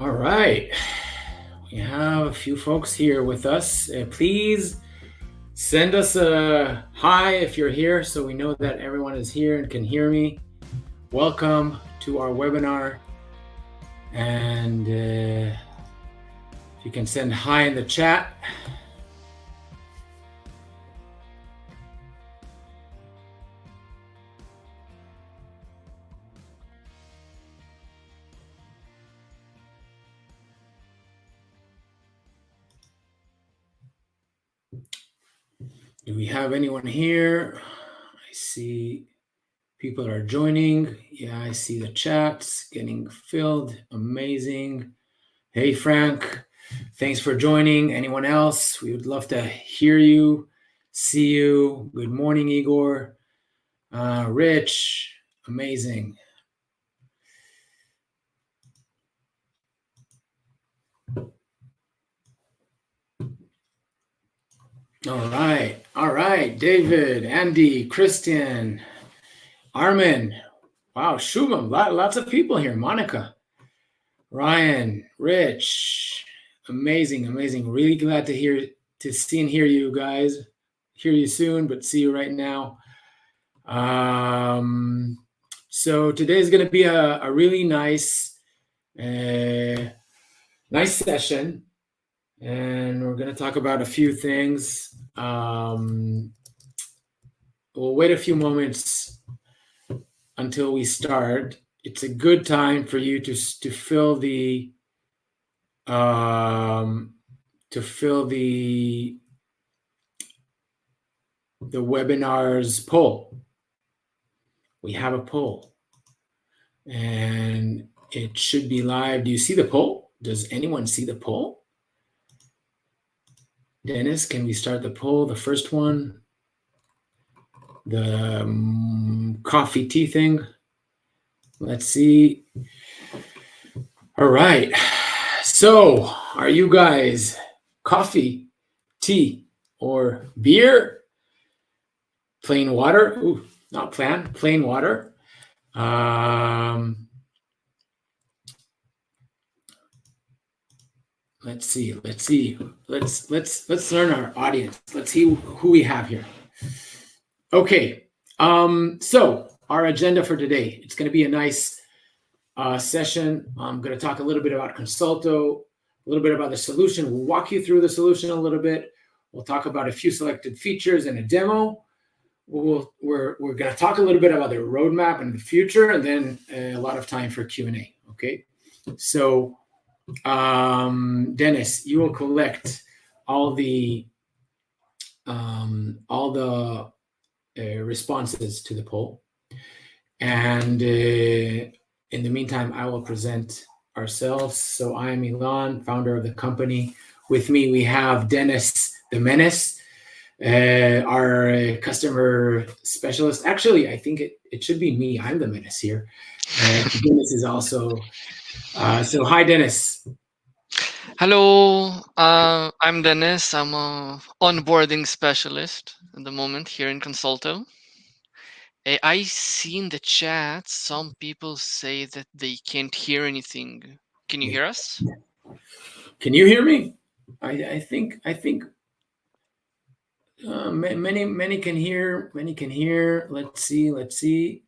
All right. We have a few folks here with us. Please send us a hi if you're here so we know that everyone is here and can hear me. Welcome to our webinar. And if you can send hi in the chat. Do we have anyone here? I see people are joining. Yeah, I see the chats getting filled. Amazing. Hey, Frank. Thanks for joining. Anyone else? We would love to hear you, see you. Good morning, Igor. Rich. Amazing. All right. David, Andy, Christian, Armin. Wow, Shubham. Lots of people here. Monica, Ryan, Rich. Amazing. Really glad to see and hear you guys. Hear you soon, but see you right now. So today is going to be a really nice session, and we're going to talk about a few things. We'll wait a few moments until we start. It's a good time for you to fill the webinar's poll. We have a poll, and it should be live. Do you see the poll? Does anyone see the poll? Dennis, can we start the poll? The first one, the coffee tea thing. Let's see. All right. So, are you guys coffee, tea, or beer? Plain water? Ooh, not plain water. Let's see. Let's learn our audience. Let's see who we have here. Okay. So our agenda for today, it's going to be a nice session. I'm going to talk a little bit about Consolto, a little bit about the solution. We'll walk you through the solution a little bit. We'll talk about a few selected features and a demo. We're going to talk a little bit about the roadmap and the future, and then a lot of time for Q&A. Okay. So Dennis, you will collect all the responses to the poll, and in the meantime, I will present ourselves. So I am Ilan, founder of the company. With me, we have Dennis the Menace, our customer specialist. Actually, I think it should be me. I'm the menace here. Dennis is also. So hi, Dennis. Hello, I'm Dennis. I'm a onboarding specialist at the moment here in Consolto. I see in the chat some people say that they can't hear anything. Can you hear us? Can you hear me? I think many can hear. Many can hear. Let's see.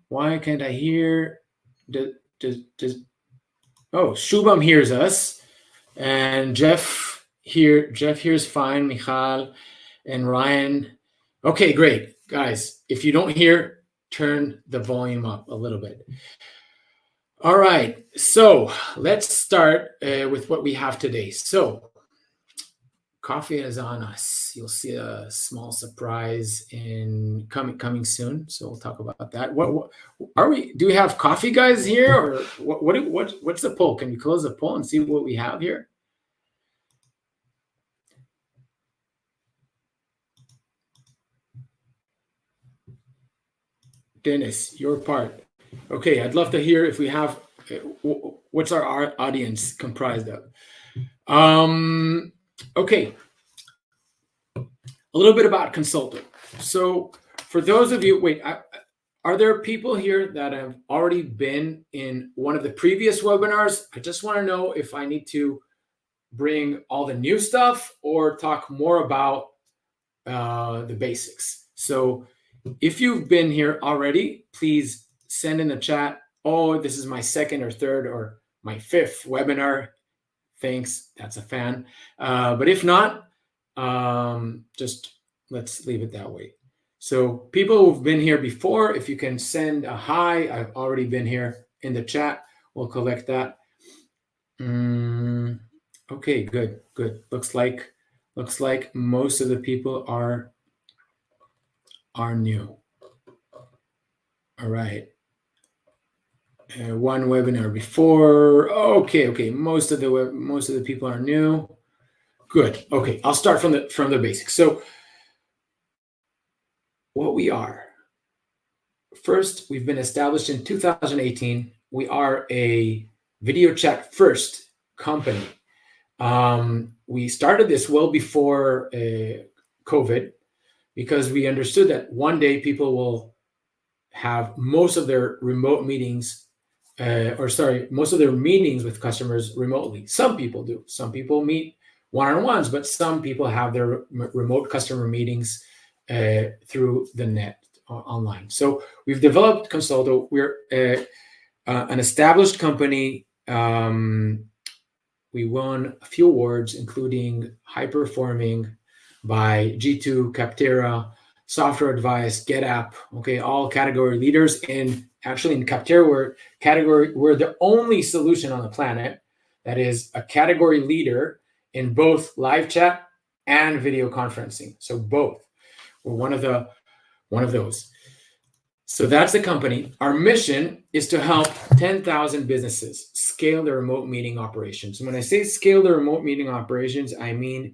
Why can't I hear? Oh, Shubham hears us, and Jeff hears fine. Michal and Ryan. Okay, great, guys. If you don't hear, turn the volume up a little bit. All right, so let's start with what we have today. So coffee is on us. You'll see a small surprise in coming soon. So we'll talk about that. What are we? Do we have coffee guys here, or what's the poll? Can we close the poll and see what we have here? Dennis, your part. Okay, I'd love to hear if we have. What's our audience comprised of? Okay. A little bit about Consolto. So for those of you, Are there people here that have already been in one of the previous webinars? I just want to know if I need to bring all the new stuff or talk more about the basics. So if you've been here already, please send in the chat, oh, this is my second or third or my fifth webinar. Thanks, that's a fan. But if not, just let's leave it that way. So people who've been here before, if you can send a hi, I've already been here in the chat, we'll collect that. Okay, good. Looks like most of the people are new. All right. One webinar before. Okay. Most of the people are new. Good. Okay, I'll start from the basics. So what we are. First, we've been established in 2018. We are a video chat first company. We started this well before COVID because we understood that one day people will have most of their remote meetings, most of their meetings with customers remotely. Some people do. Some people meet one-on-ones, but some people have their remote customer meetings through the net online. So we've developed Consolto. We're an established company. We won a few awards, including High Performing by G2, Capterra, Software Advice, GetApp, okay, all category leaders. And actually in Capterra, we're the only solution on the planet that is a category leader in both live chat and video conferencing. So both. We're one of those. So that's the company. Our mission is to help 10,000 businesses scale their remote meeting operations. And when I say scale their remote meeting operations, I mean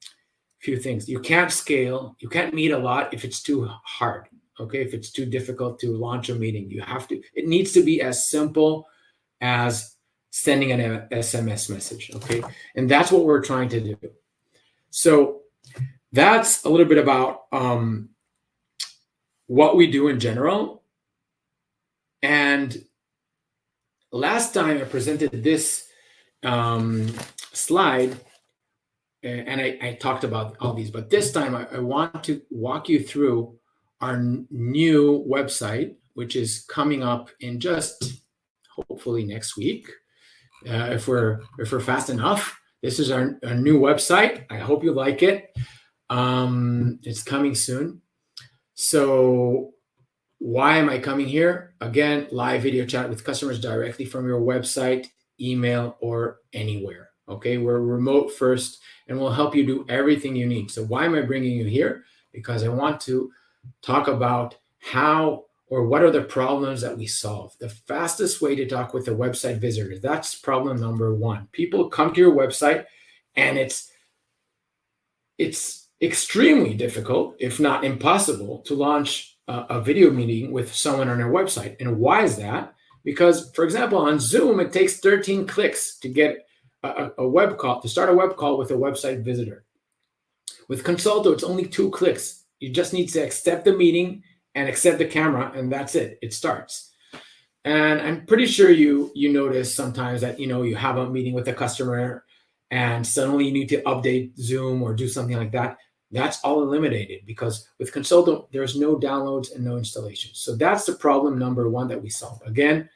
a few things. You can't scale, you can't meet a lot if it's too hard, okay? If it's too difficult to launch a meeting, it needs to be as simple as sending an SMS message, okay? And that's what we're trying to do. So that's a little bit about what we do in general. And last time I presented this slide, and I talked about all these, but this time I want to walk you through our new website, which is coming up in just hopefully next week, if we're fast enough. This is our new website. I hope you like it. It's coming soon. So why am I coming here? Again, live video chat with customers directly from your website, email, or anywhere. Okay, we're remote first, and we'll help you do everything you need. So why am I bringing you here? Because I want to talk about how or what are the problems that we solve. The fastest way to talk with a website visitor, that's problem number one. People come to your website, and it's extremely difficult, if not impossible, to launch a video meeting with someone on our website. And why is that? Because, for example, on Zoom, it takes 13 clicks to get a web call, to start a web call with a website visitor. With Consolto, it's only 2 clicks. You just need to accept the meeting and accept the camera, and that's it. It starts. And I'm pretty sure you notice sometimes that you have a meeting with a customer, and suddenly you need to update Zoom or do something like that. That's all eliminated because with Consolto, there's no downloads and no installations. So that's the problem number one that we solve. Again,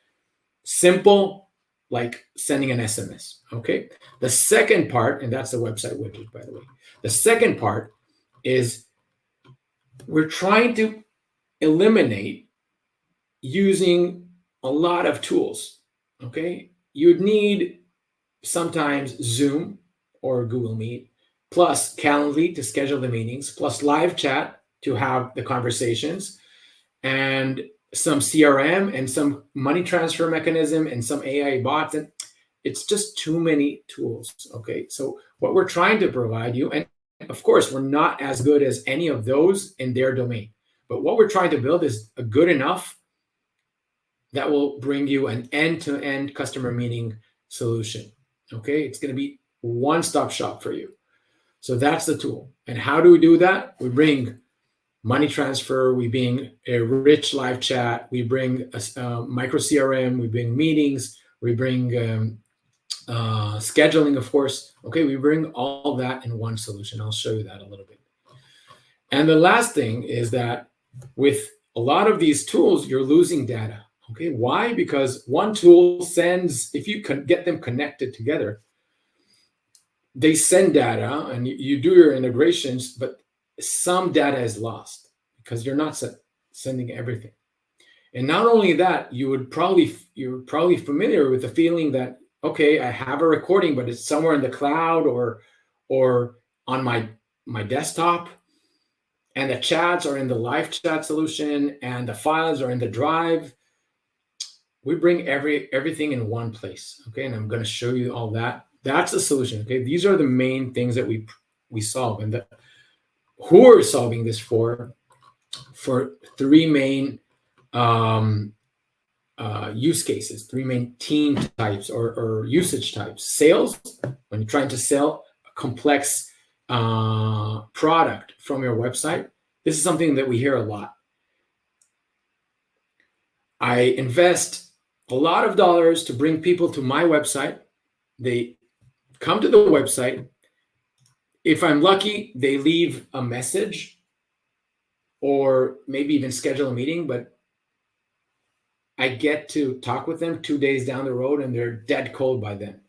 simple, like sending an SMS, okay? The second part, and that's the website widget, by the way. The second part is we're trying to eliminate using a lot of tools, okay? You'd need sometimes Zoom or Google Meet, plus Calendly to schedule the meetings, plus live chat to have the conversations, and some CRM and some money transfer mechanism and some AI bots. And it's just too many tools, okay? So what we're trying to provide you, and of course, we're not as good as any of those in their domain, but what we're trying to build is a good enough that will bring you an end-to-end customer meeting solution, okay? It's gonna be one-stop shop for you. So that's the tool. And how do we do that? We bring money transfer, we bring a rich live chat, we bring a micro CRM, we bring meetings, we bring scheduling, of course. Okay, we bring all that in one solution. I'll show you that a little bit. And the last thing is that with a lot of these tools, you're losing data. Okay, why? Because one tool sends, if you can get them connected together, they send data and you do your integrations, but some data is lost because you're not sending everything. And not only that, you're probably familiar with the feeling that, okay, I have a recording, but it's somewhere in the cloud or on my desktop, and the chats are in the live chat solution, and the files are in the drive. We bring everything in one place, okay? And I'm going to show you all that. That's the solution, okay? These are the main things that we solve, and who are solving this for three main use cases, three main team types or usage types. Sales, when you're trying to sell a complex product from your website. This is something that we hear a lot. I invest a lot of dollars to bring people to my website. They come to the website. If I'm lucky, they leave a message or maybe even schedule a meeting, but I get to talk with them 2 days down the road and they're dead cold by then.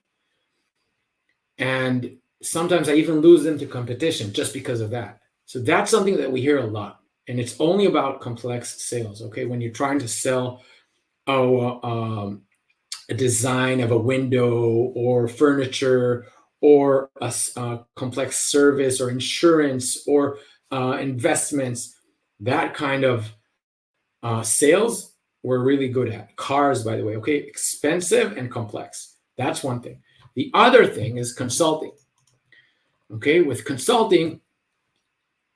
And sometimes I even lose them to competition just because of that. So that's something that we hear a lot. And it's only about complex sales, okay? When you're trying to sell a design of a window or furniture or a complex service or insurance or investments, that kind of sales we're really good at. Cars, by the way, okay? Expensive and complex. That's one thing. The other thing is consulting. Okay, with consulting,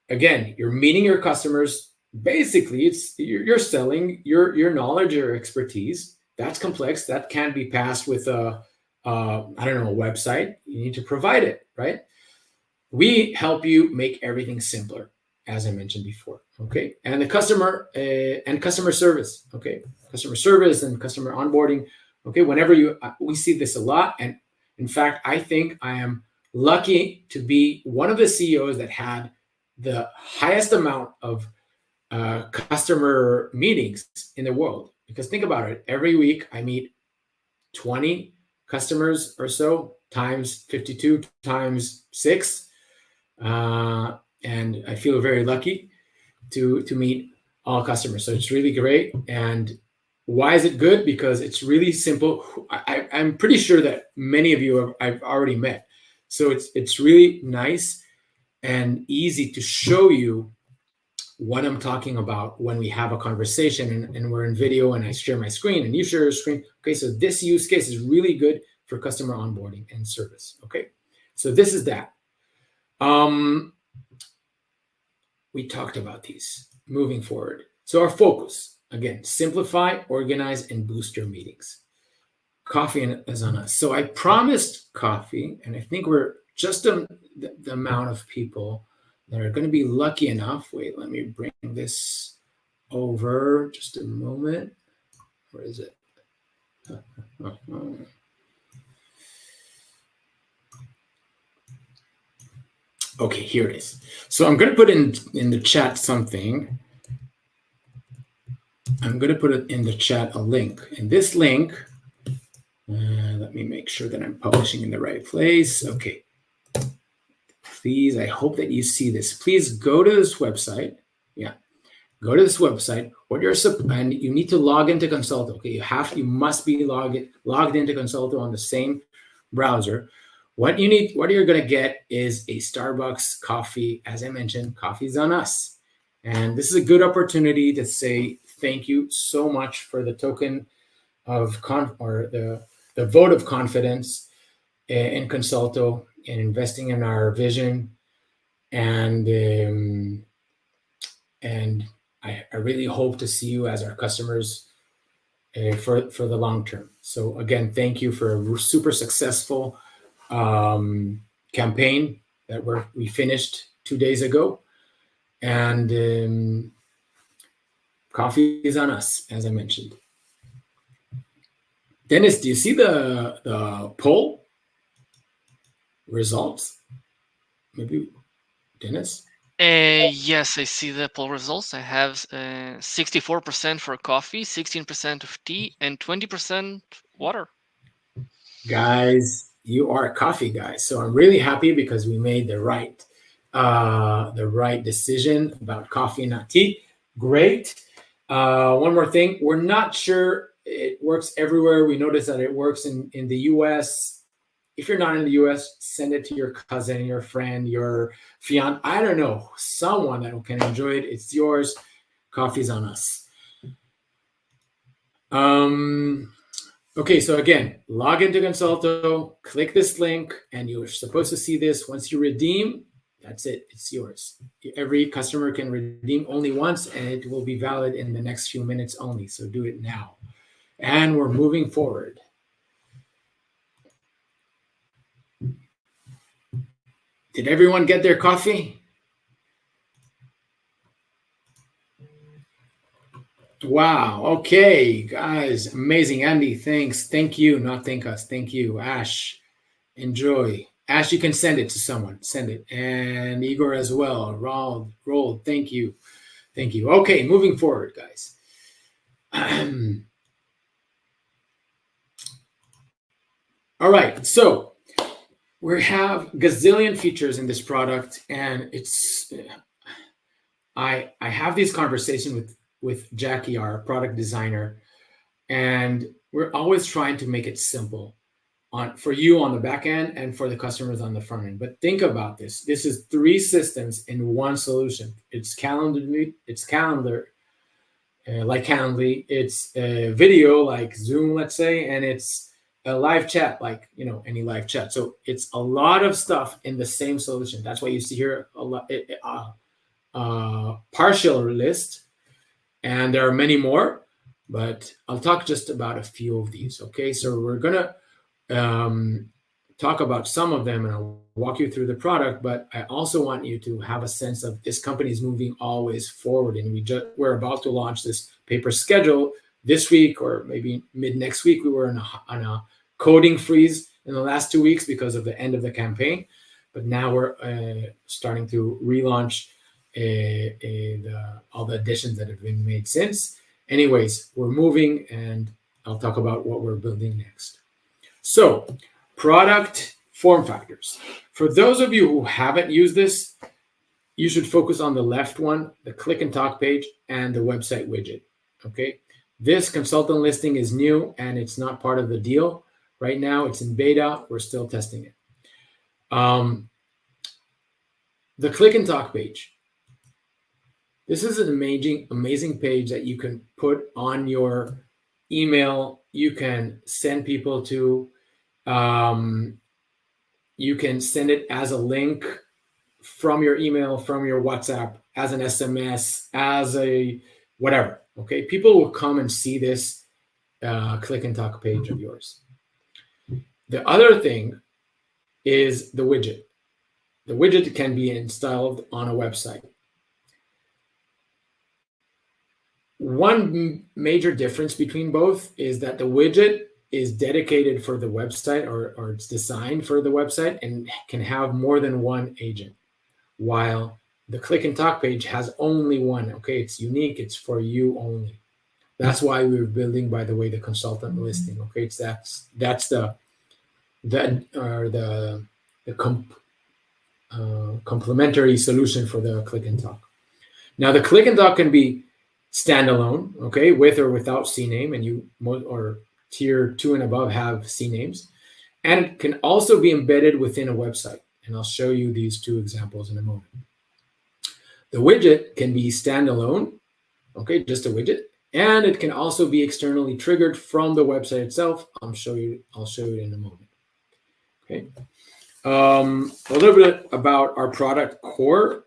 again, you're meeting your customers. Basically, you're selling your knowledge, your expertise. That's complex. That can't be passed with a website. You need to provide it, right? We help you make everything simpler, as I mentioned before. Okay, and the customer and customer service. Okay, customer service and customer onboarding. Okay, whenever we see this a lot, and in fact, I think I am lucky to be one of the CEOs that had the highest amount of customer meetings in the world. Because think about it, every week I meet 20 customers or so times 52 times 6. And I feel very lucky to meet all customers. So it's really great. And why is it good? Because it's really simple. I'm pretty sure that many of you I've already met. So it's really nice and easy to show you what I'm talking about when we have a conversation and we're in video and I share my screen and you share your screen. Okay, so this use case is really good for customer onboarding and service. Okay, so this is that. We talked about these moving forward. So our focus, again, simplify, organize, and boost your meetings. Coffee is on us. So I promised coffee, and I think we're just the amount of people that are going to be lucky enough. Wait, let me bring this over just a moment. Where is it? Okay, here it is. So I'm going to put in the chat something. I'm going to put it in the chat a link. And this link, let me make sure that I'm publishing in the right place. Okay. Please, I hope that you see this. Please go to this website. Yeah. Go to this website. And you need to log into Consolto. Okay, you must be logged into Consolto on the same browser. What you're going to get is a Starbucks coffee. As I mentioned, coffee's on us. And this is a good opportunity to say thank you so much for the token of the vote of confidence in Consolto and investing in our vision. And I really hope to see you as our customers for the long term. So again, thank you for a super successful campaign that we finished 2 days ago. And coffee is on us, as I mentioned. Dennis, do you see the poll results? Maybe Dennis? Yes, I see the poll results. I have 64% for coffee, 16% of tea, and 20% water. Guys, you are coffee guys. So I'm really happy because we made the right decision about coffee and not tea. Great. One more thing, we're not sure it works everywhere. We noticed that it works in the US. If you're not in the US, send it to your cousin, your friend, your fiance. I don't know, someone that can enjoy it. It's yours. Coffee's on us. Okay, so again, log into Consolto, click this link, and you're supposed to see this. Once you redeem, that's it. It's yours. Every customer can redeem only once, and it will be valid in the next few minutes only. So do it now. And we're moving forward. Did everyone get their coffee? Wow. Okay, guys, amazing. Andy, thanks. Thank you. Not thank us. Thank you. Ash, enjoy. Ash, you can send it to someone. Send it. And Igor as well. Rolled. Thank you. Thank you. Okay, moving forward, guys. All right. So we have gazillion features in this product, and it's I have these conversations with Jackie, our product designer, and we're always trying to make it simple for you on the back end and for the customers on the front end. But think about this. This is 3 systems in one solution. It's calendar, like Calendly, it's a video like Zoom, let's say, and it's a live chat like any live chat. So it's a lot of stuff in the same solution. That's why you see here a lot partial list, and there are many more, but I'll talk just about a few of these. Okay, so we're gonna talk about some of them, and I'll walk you through the product. But I also want you to have a sense of this company is moving always forward, and we're about to launch this paper schedule this week, or maybe mid next week. We were on a coding freeze in the last 2 weeks because of the end of the campaign, but now we're starting to relaunch all the additions that have been made since. Anyways, we're moving, and I'll talk about what we're building next. So, product form factors. For those of you who haven't used this, you should focus on the left one, the click and talk page, and the website widget. Okay, this consultant listing is new, and it's not part of the deal right now. It's in beta. We're still testing it. The click and talk page. This is an amazing page that you can put on your email. You can send people to. You can send it as a link from your email, from your WhatsApp, as an SMS, as a whatever. Okay, people will come and see this click and talk page of yours. The other thing is the widget. The widget can be installed on a website. One major difference between both is that the widget is dedicated for the website, or it's designed for the website and can have more than one agent, while the click and talk page has only one. Okay, it's unique. It's for you only. That's why we're building, by the way, the consultant listing. Okay, that's the complementary solution for the click and talk. Now, the click and talk can be standalone, okay, with or without CNAME, and or tier 2 and above have CNAMEs, and it can also be embedded within a website. And I'll show you these 2 examples in a moment. The widget can be standalone, okay, just a widget, and it can also be externally triggered from the website itself. I'll show you in a moment. Okay, a little bit about our product core.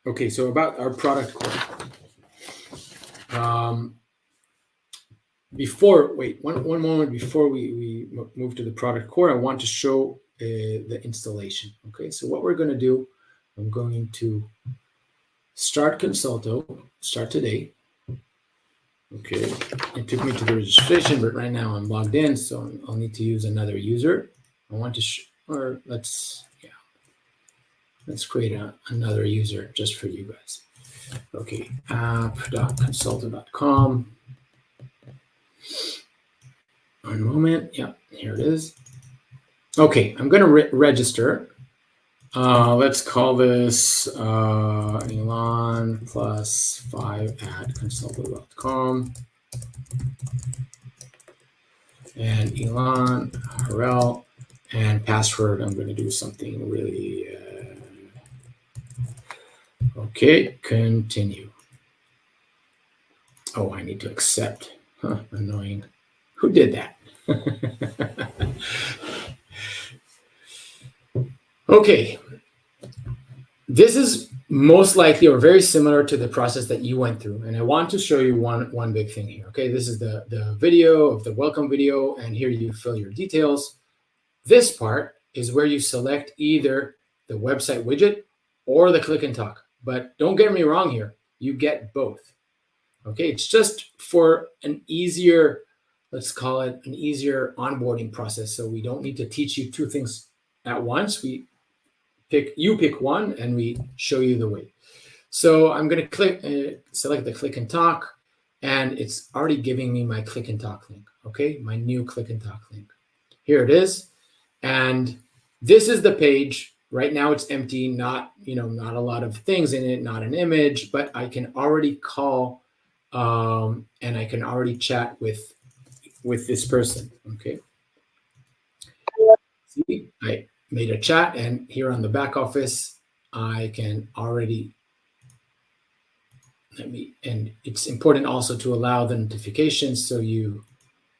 Okay, so about our product core. One moment before we move to the product core, I want to show the installation. Okay, so what we're going to do, I'm going to start Consolto, start today. Okay, it took me to the registration, but right now I'm logged in, so I'll need to use another user. I want to, or let's create another user just for you guys. Okay, app.consultant.com. One moment. Yeah, here it is. Okay, I'm going to register. Let's call this Elon plus 5@consultant.com. And Elon, Harel, and password. I'm going to do something really. Okay, continue. Oh, I need to accept. Huh, annoying. Who did that? Okay. This is most likely or very similar to the process that you went through. And I want to show you one big thing here. Okay, this is the video of the welcome video, and here you fill your details. This part is where you select either the website widget or the click and talk. But don't get me wrong here, you get both. Okay, it's just for an easier, let's call it an easier onboarding process. So we don't need to teach you two things at once. You pick one and we show you the way. So I'm going to select the click and talk, and it's already giving me my click and talk link. Okay, my new click and talk link. Here it is. And this is the page. Right now it's empty, not a lot of things in it, not an image, but I can already call and I can already chat with this person. Okay. See, I made a chat, and here on the back office, I can already and it's important also to allow the notifications so you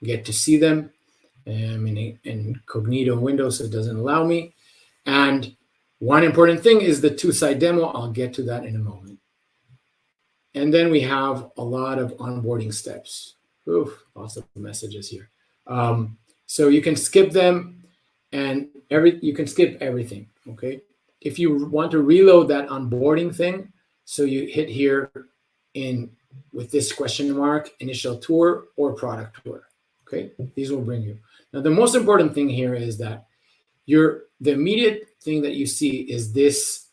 get to see them. In incognito window, so it doesn't allow me. And one important thing is the two-side demo. I'll get to that in a moment. And then we have a lot of onboarding steps. Oof, lots of messages here. So you can skip them, and you can skip everything. Okay. If you want to reload that onboarding thing, so you hit here with this question mark, initial tour or product tour. Okay, these will bring you. Now, the most important thing here is that the immediate thing that you see is this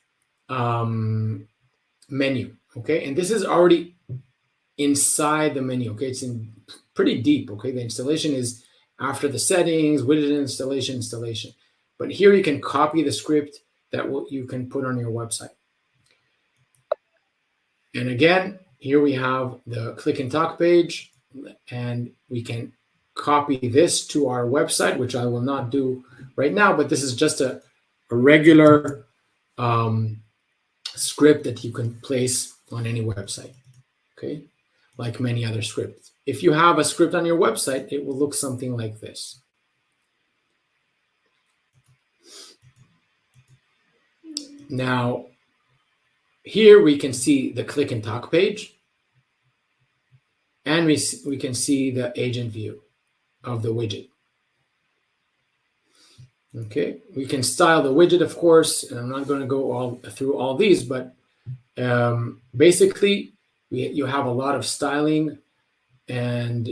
menu. Okay, and this is already inside the menu. Okay, it's in pretty deep. Okay, the installation is after the settings, widget installation. But here you can copy the script that you can put on your website. And again, here we have the click and talk page, and we can copy this to our website, which I will not do right now, but this is just a regular script that you can place on any website, okay? Like many other scripts. If you have a script on your website, it will look something like this. Now, here we can see the click and talk page, and we can see the agent view of the widget. Okay, we can style the widget, of course, and I'm not going to go through all these, but basically you have a lot of styling and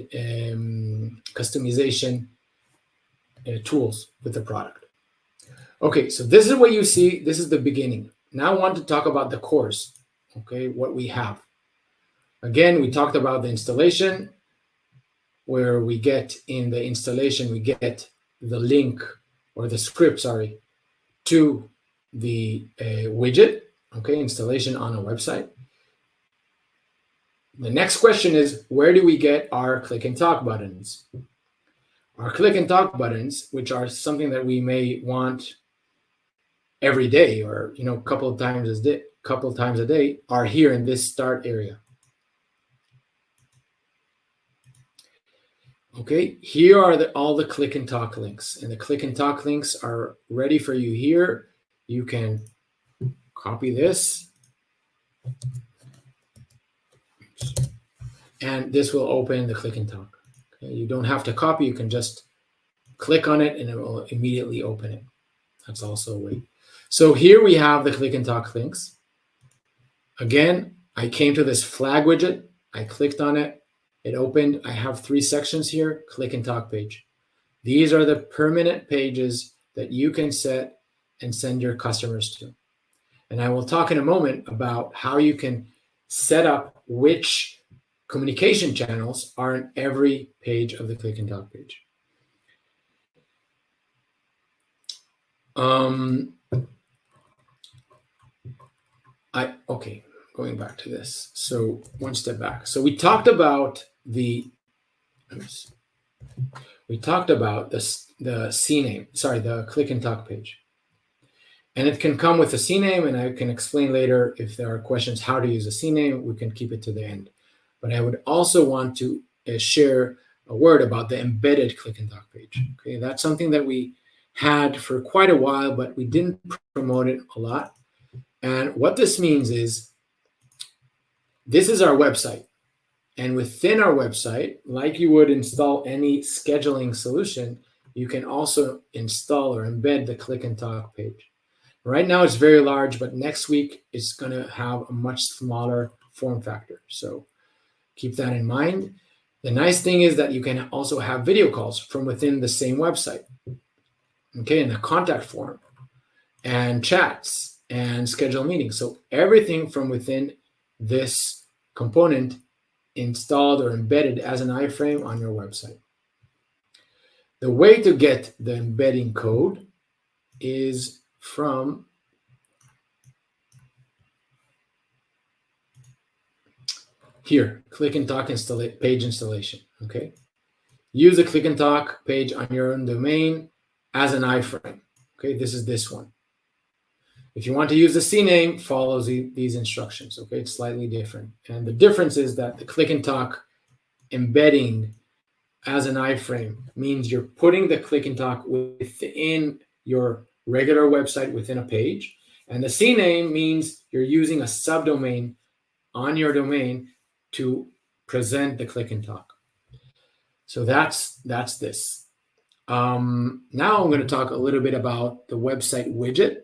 customization tools with the product. Okay, so this is what you see. This is the beginning. Now I want to talk about the course, okay, what we have. Again, we talked about the installation, where we get in the installation, we get the link or the script, to the widget, okay, installation on a website. The next question is, where do we get our click and talk buttons? Our click and talk buttons, which are something that we may want every day or a couple times a day, are here in this start area. Okay, here are all the click and talk links, and the click and talk links are ready for you here. You can copy this, and this will open the click and talk. Okay, you don't have to copy, you can just click on it and it will immediately open it. That's also a way. So here we have the click and talk links. Again, I came to this flag widget. I clicked on it. It opened. I have 3 sections here, click and talk page. These are the permanent pages that you can set and send your customers to. And I will talk in a moment about how you can set up which communication channels are in every page of the click and talk page. Okay, going back to this. So one step back. So we talked about the CNAME, sorry, the click and talk page. And it can come with a CNAME, and I can explain later if there are questions how to use a CNAME. We can keep it to the end. But I would also want to share a word about the embedded click and talk page. Okay, that's something that we had for quite a while, but we didn't promote it a lot. And what this means is this is our website. And within our website, like you would install any scheduling solution, you can also install or embed the click and talk page. Right now it's very large, but next week it's going to have a much smaller form factor. So keep that in mind. The nice thing is that you can also have video calls from within the same website, okay, in the contact form, and chats and schedule meetings. So everything from within this component installed or embedded as an iframe on your website. The way to get the embedding code is from here, click and talk page installation. Okay, use a click and talk page on your own domain as an iframe. Okay, this is this one. If you want to use the CNAME, follow these instructions. Okay, it's slightly different, and the difference is that the click and talk embedding as an iframe means you're putting the click and talk within your regular website within a page, and the CNAME means you're using a subdomain on your domain to present the click and talk. So that's this. Now I'm going to talk a little bit about the website widget,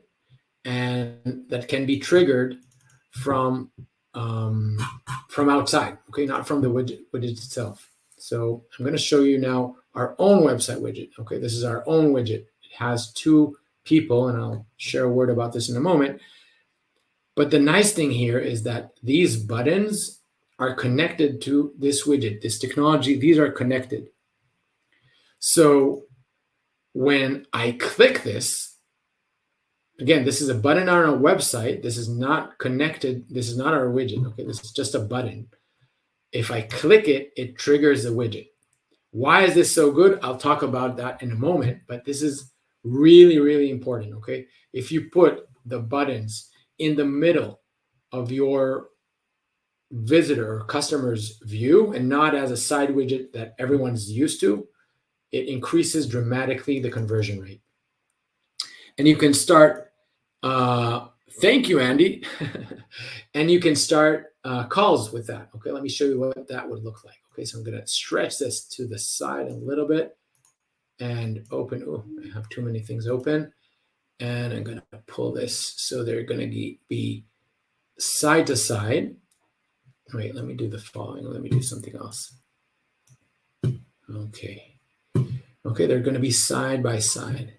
and that can be triggered from outside. Okay, not from the widget itself. So I'm going to show you now our own website widget. Okay, this is our own widget. It has 2 people, and I'll share a word about this in a moment. But the nice thing here is that these buttons are connected to this widget, this technology. These are connected. So when I click this, again, this is a button on our website. This is not connected. This is not our widget. Okay, this is just a button. If I click it, it triggers the widget. Why is this so good? I'll talk about that in a moment, but this is really, really important. Okay, if you put the buttons in the middle of your visitor or customer's view and not as a side widget that everyone's used to, it increases dramatically the conversion rate. And you can start, thank you, Andy. And you can start calls with that. Okay, let me show you what that would look like. Okay, so I'm going to stretch this to the side a little bit and open. Oh, I have too many things open. And I'm going to pull this so they're going to be side to side. Wait, let me do the following. Let me do something else. Okay. Okay, they're going to be side by side.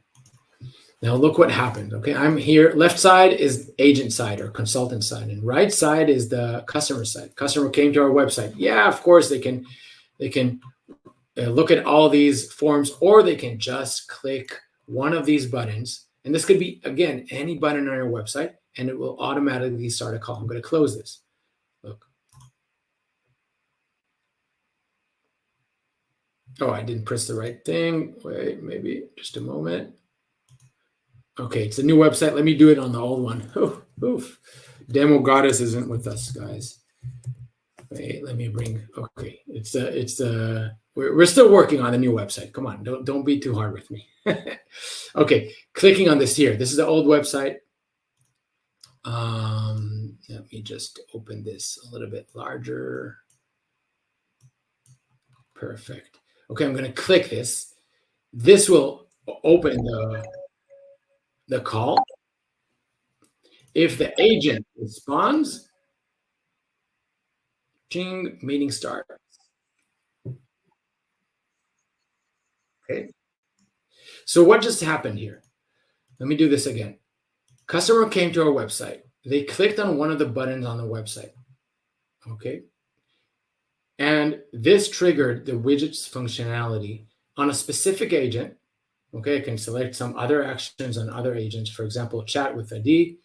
Now look what happened. Okay, I'm here. Left side is agent side or consultant side, and right side is the customer side. Customer came to our website. Yeah, of course they can look at all these forms, or they can just click one of these buttons. And this could be, again, any button on your website, and it will automatically start a call. I'm going to close this. Look. Oh, I didn't press the right thing. Wait, maybe just a moment. Okay, it's a new website. Let me do it on the old one. Oof. Demo Goddess isn't with us, guys. Wait, let me bring. Okay, we're still working on a new website. Come on, don't be too hard with me. Okay, clicking on this here. This is the old website. Let me just open this a little bit larger. Perfect. Okay, I'm going to click this. This will open the. the call. If the agent responds, ching, meeting start. Okay. So what just happened here? Let me do this again. Customer came to our website. They clicked on one of the buttons on the website. Okay. And this triggered the widget's functionality on a specific agent. Okay, I can select some other actions on other agents, for example, chat with Adi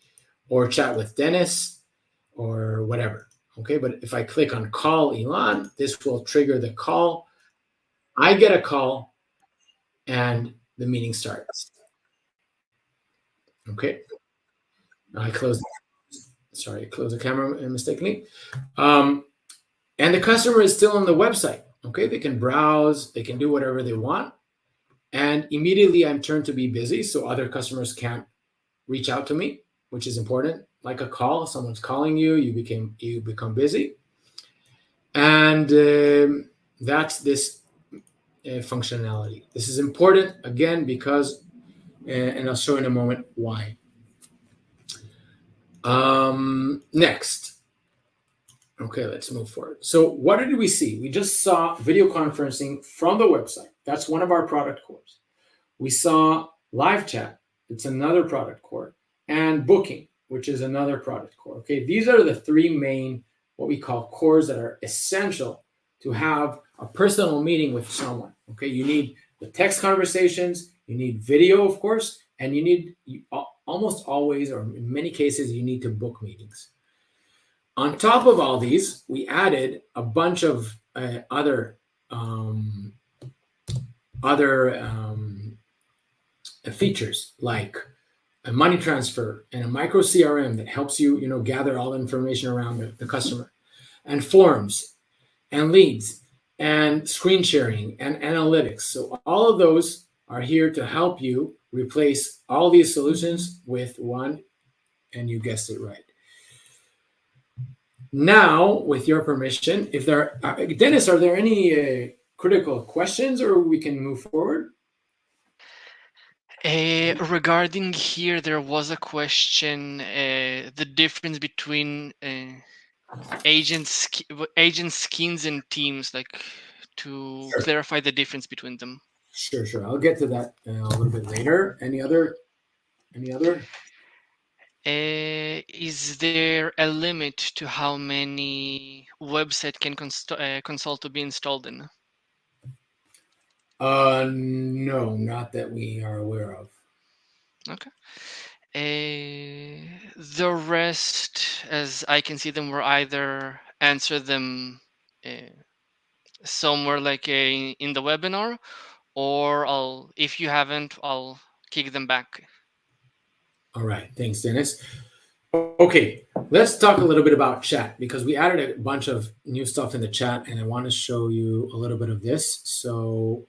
or chat with Dennis or whatever. Okay, but if I click on call Elon, this will trigger the call. I get a call and the meeting starts. Okay, I close. Sorry, I closed the camera mistakenly. And the customer is still on the website. Okay, they can browse, they can do whatever they want. And immediately I'm turned to be busy, so other customers can't reach out to me, which is important. Like a call, someone's calling you, you become busy, and that's this functionality. This is important again because, and I'll show in a moment why. Next. Okay, let's move forward. So what did we see? We just saw video conferencing from the website. That's one of our product cores. We saw live chat. It's another product core. And booking, which is another product core. Okay, these are the three main, what we call cores that are essential to have a personal meeting with someone. Okay, you need the text conversations, you need video, of course, and almost always, or in many cases, you need to book meetings. On top of all these, we added a bunch of other features like a money transfer and a micro CRM that helps you, gather all the information around the customer, and forms and leads and screen sharing and analytics. So all of those are here to help you replace all these solutions with one, and you guessed it right. Now, with your permission, if there are, Dennis, are there any critical questions, or we can move forward? Regarding here, there was a question, the difference between agent skins and teams, like to Sure. clarify the difference between them. Sure. I'll get to that a little bit later. Any other? Is there a limit to how many website can Consolto be installed in? No, not that we are aware of. Okay. The rest, as I can see them, were either answer them somewhere like in the webinar, or if you haven't, I'll kick them back. All right, thanks, Dennis. Okay, let's talk a little bit about chat because we added a bunch of new stuff in the chat, and I want to show you a little bit of this. So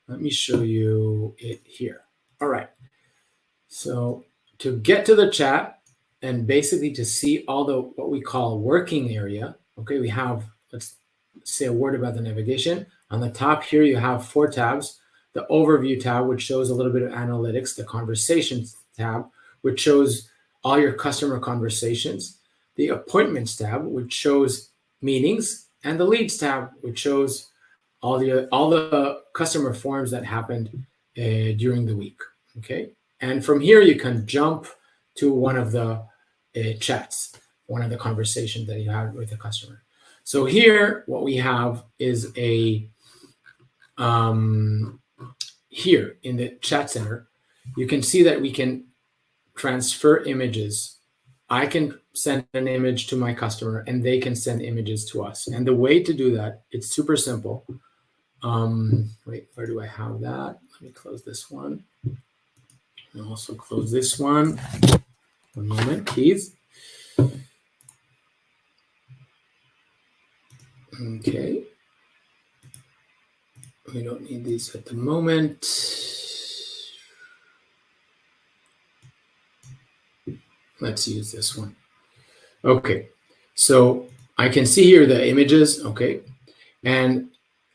let me show you it here. All right. So to get to the chat and basically to see all the what we call working area, okay, we have, let's say a word about the navigation. On the top here, you have 4 tabs. The overview tab, which shows a little bit of analytics, the conversations tab, which shows all your customer conversations, the appointments tab, which shows meetings, and the leads tab, which shows all the customer forms that happened during the week. Okay, and from here you can jump to one of the chats, one of the conversations that you had with the customer. So here, what we have is a here in the chat center, you can see that we can transfer images. I can send an image to my customer and they can send images to us. And the way to do that, it's super simple. Wait, where do I have that? Let me close this one. And also close this one. One moment, please. Okay. We don't need these at the moment. Let's use this one. Okay, so I can see here the images, okay, and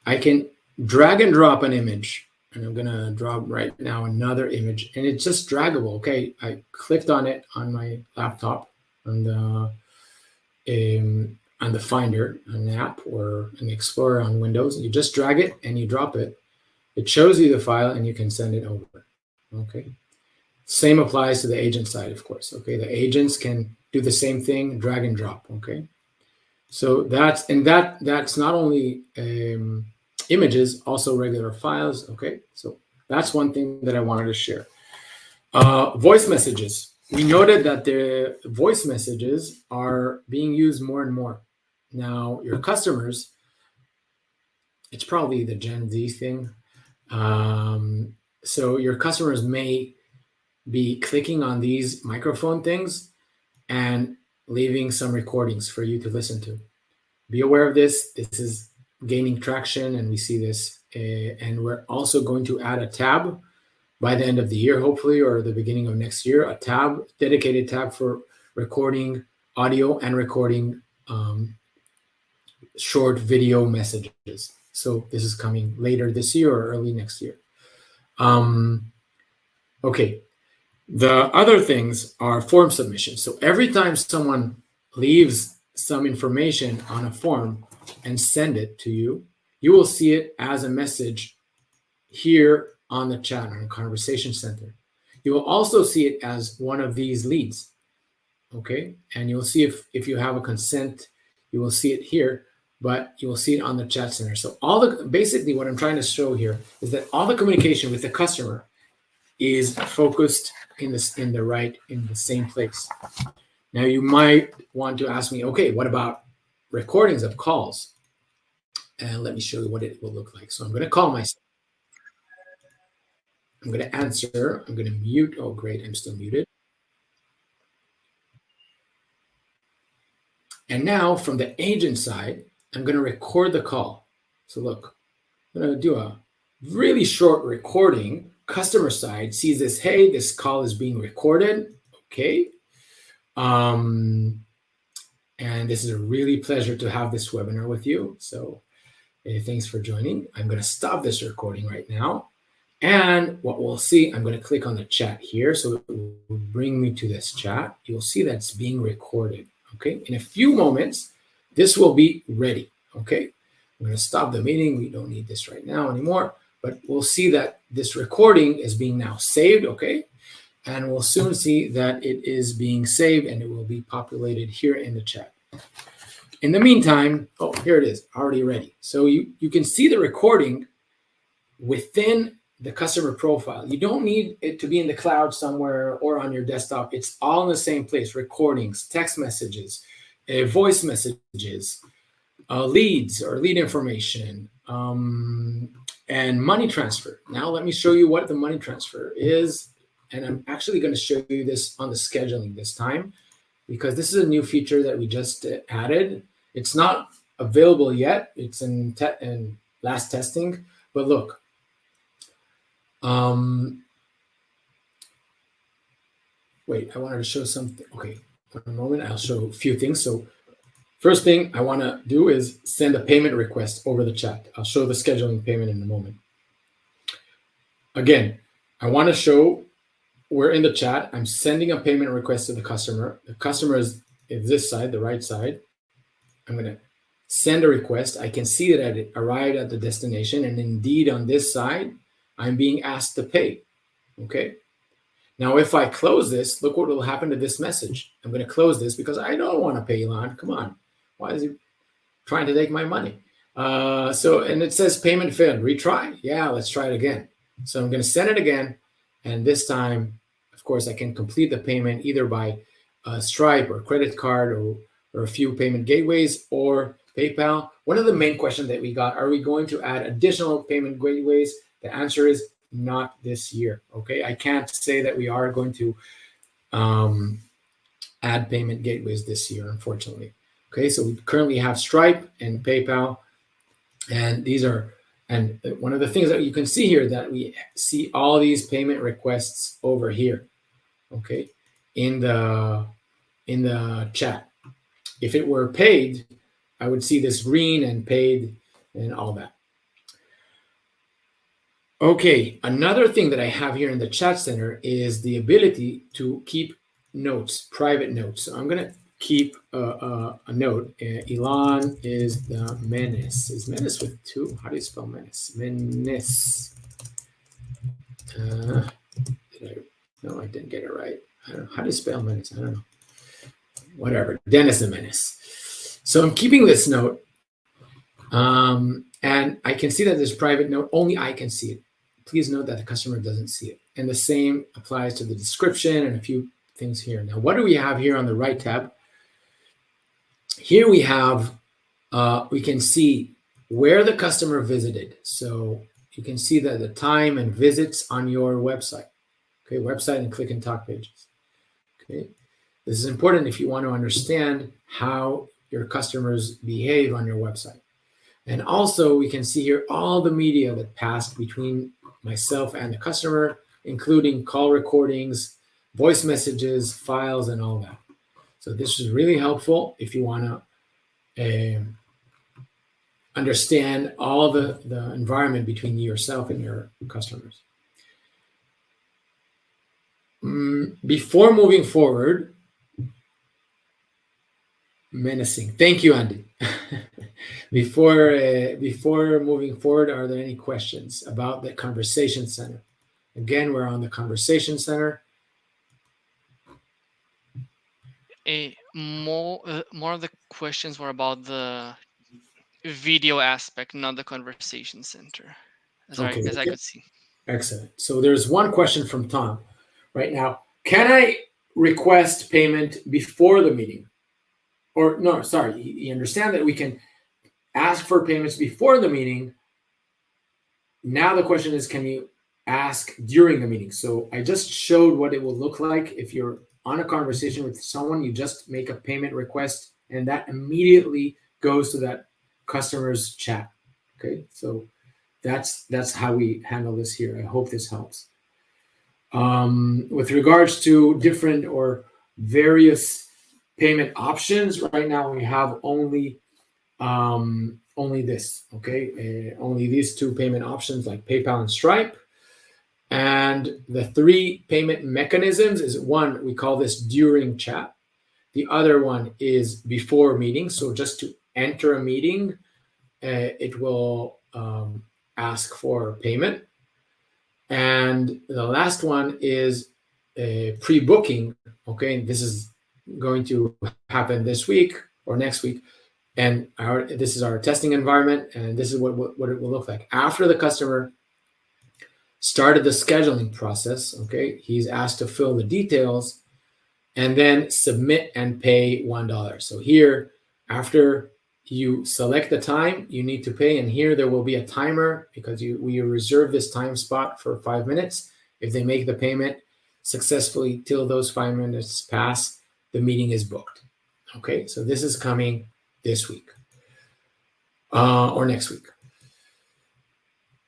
I can drag and drop an image, and I'm gonna drop right now another image, and it's just draggable. Okay, I clicked on it on my laptop on the Finder, an app, or an Explorer on Windows. You just drag it and you drop it. It shows you the file, and you can send it over. Okay. Same applies to the agent side, of course. Okay, the agents can do the same thing, drag and drop. Okay, so that's not only images, also regular files. Okay, so that's one thing that I wanted to share. Voice messages. We noted that the voice messages are being used more and more. Now, your customers, it's probably the Gen Z thing. So your customers may be clicking on these microphone things and leaving some recordings for you to listen to. Be aware of this. This is gaining traction, and we see this. And we're also going to add a tab by the end of the year, hopefully, or the beginning of next year, a tab, dedicated tab for recording audio and recording short video messages. So this is coming later this year or early next year. Okay. The other things are form submissions. So every time someone leaves some information on a form and send it to you, you will see it as a message here on the chat on Conversation Center. You will also see it as one of these leads. Okay, and you'll see if you have a consent, you will see it here, but you will see it on the chat center. So basically what I'm trying to show here is that all the communication with the customer is focused in the same place. Now you might want to ask me, okay, what about recordings of calls? And let me show you what it will look like. So I'm going to call myself. I'm going to answer. I'm going to mute. Oh, great. I'm still muted. And now from the agent side, I'm going to record the call. So look, I'm going to do a really short recording. Customer side sees this, hey, this call is being recorded. Okay. And this is a really pleasure to have this webinar with you. So thanks for joining. I'm going to stop this recording right now. And what we'll see, I'm going to click on the chat here. So it will bring me to this chat. You'll see that it's being recorded. Okay. In a few moments, this will be ready. Okay. I'm going to stop the meeting. We don't need this right now anymore. But we'll see that this recording is being now saved. Okay. And we'll soon see that it is being saved, and it will be populated here in the chat. In the meantime, oh, here it is, already ready. So you can see the recording within the customer profile. You don't need it to be in the cloud somewhere or on your desktop. It's all in the same place. Recordings, text messages, voice messages, leads or lead information, and money transfer. Now let me show you what the money transfer is. And I'm actually going to show you this on the scheduling this time, because this is a new feature that we just added. It's not available yet. It's in last testing. But look, wait, I wanted to show something. Okay, one moment. I'll show a few things. So first thing I want to do is send a payment request over the chat. I'll show the scheduling payment in a moment. Again, I want to show we're in the chat. I'm sending a payment request to the customer. The customer is this side, the right side. I'm going to send a request. I can see that it arrived at the destination. And indeed, on this side, I'm being asked to pay. Okay. Now, if I close this, look what will happen to this message. I'm going to close this because I don't want to pay Elon. Come on. Why is he trying to take my money? And it says payment failed. Retry. Yeah, let's try it again. So I'm going to send it again. And this time, of course, I can complete the payment either by Stripe or credit card or a few payment gateways or PayPal. One of the main questions that we got, are we going to add additional payment gateways? The answer is not this year. Okay, I can't say that we are going to add payment gateways this year, unfortunately. Okay, so we currently have Stripe and PayPal, and these are. And one of the things that you can see here that we see all these payment requests over here, okay, in the chat. If it were paid, I would see this green and paid and all that. Okay, another thing that I have here in the chat center is the ability to keep notes, private notes. So I'm gonna keep a note. Elon is the menace. Is menace with two? How do you spell menace? Menace. No, I didn't get it right. I don't know. How do you spell menace? I don't know. Whatever. Dennis the menace. So I'm keeping this note. And I can see that this private note, only I can see it. Please note that the customer doesn't see it. And the same applies to the description and a few things here. Now, what do we have here on the right tab? Here we have, we can see where the customer visited. So you can see that the time and visits on your website. Okay, website and click and talk pages. Okay, this is important if you want to understand how your customers behave on your website. And also we can see here all the media that passed between myself and the customer, including call recordings, voice messages, files, and all that. So this is really helpful if you want to understand all the environment between yourself and your customers. Before moving forward, menacing. Thank you, Andy. Before moving forward, are there any questions about the conversation center? Again, we're on the conversation center. More of the questions were about the video aspect, not the conversation center, as I could see. Excellent. So there's one question from Tom right now. Can I request payment before the meeting? Or no, sorry, you understand that we can ask for payments before the meeting. Now the question is, can you ask during the meeting? So I just showed what it will look like if you're on a conversation with someone. You just make a payment request, and that immediately goes to that customer's chat. Okay, so that's how we handle this here. I hope this helps. With regards to different or various payment options, right now we have only this, okay? Only these two payment options like PayPal and Stripe. And the three payment mechanisms is one, we call this during chat. The other one is before meeting. So just to enter a meeting, it will ask for payment. And the last one is pre-booking. Okay, this is going to happen this week or next week. And this is our testing environment, and this is what it will look like. After the customer started the scheduling process, okay, he's asked to fill the details and then submit and pay $1. So here, after you select the time, you need to pay, and here there will be a timer because we reserve this time spot for 5 minutes. If they make the payment successfully till those 5 minutes pass, the meeting is booked. Okay, so this is coming this week or next week.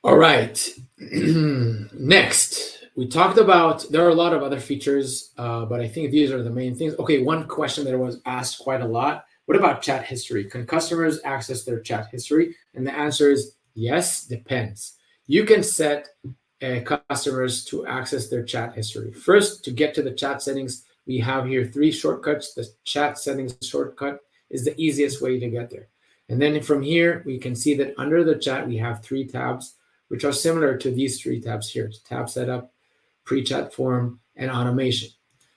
All right, next, we talked about, there are a lot of other features, but I think these are the main things. Okay, one question that was asked quite a lot. What about chat history? Can customers access their chat history? And the answer is yes, depends. You can set customers to access their chat history. First, to get to the chat settings, we have here 3 shortcuts. The chat settings shortcut is the easiest way to get there. And then from here, we can see that under the chat, we have 3 tabs, which are similar to these 3 tabs here. Tab setup, pre-chat form, and automation.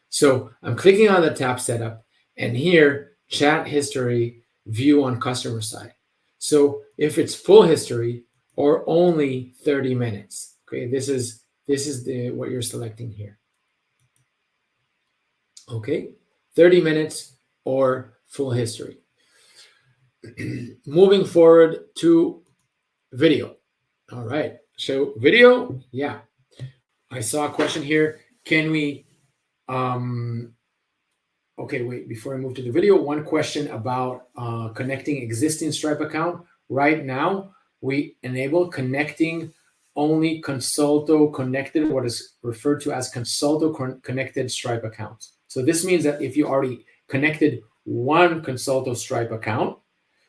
So I'm clicking on the tab setup, and here, chat history view on customer side. So if it's full history or only 30 minutes, okay, this is what you're selecting here. Okay, 30 minutes or full history. Moving forward to video. All right, so video, yeah. I saw a question here. Can we, okay, wait, before I move to the video, one question about connecting existing Stripe account. Right now, we enable connecting only Consolto connected, what is referred to as Consolto connected Stripe accounts. So this means that if you already connected one Consolto Stripe account,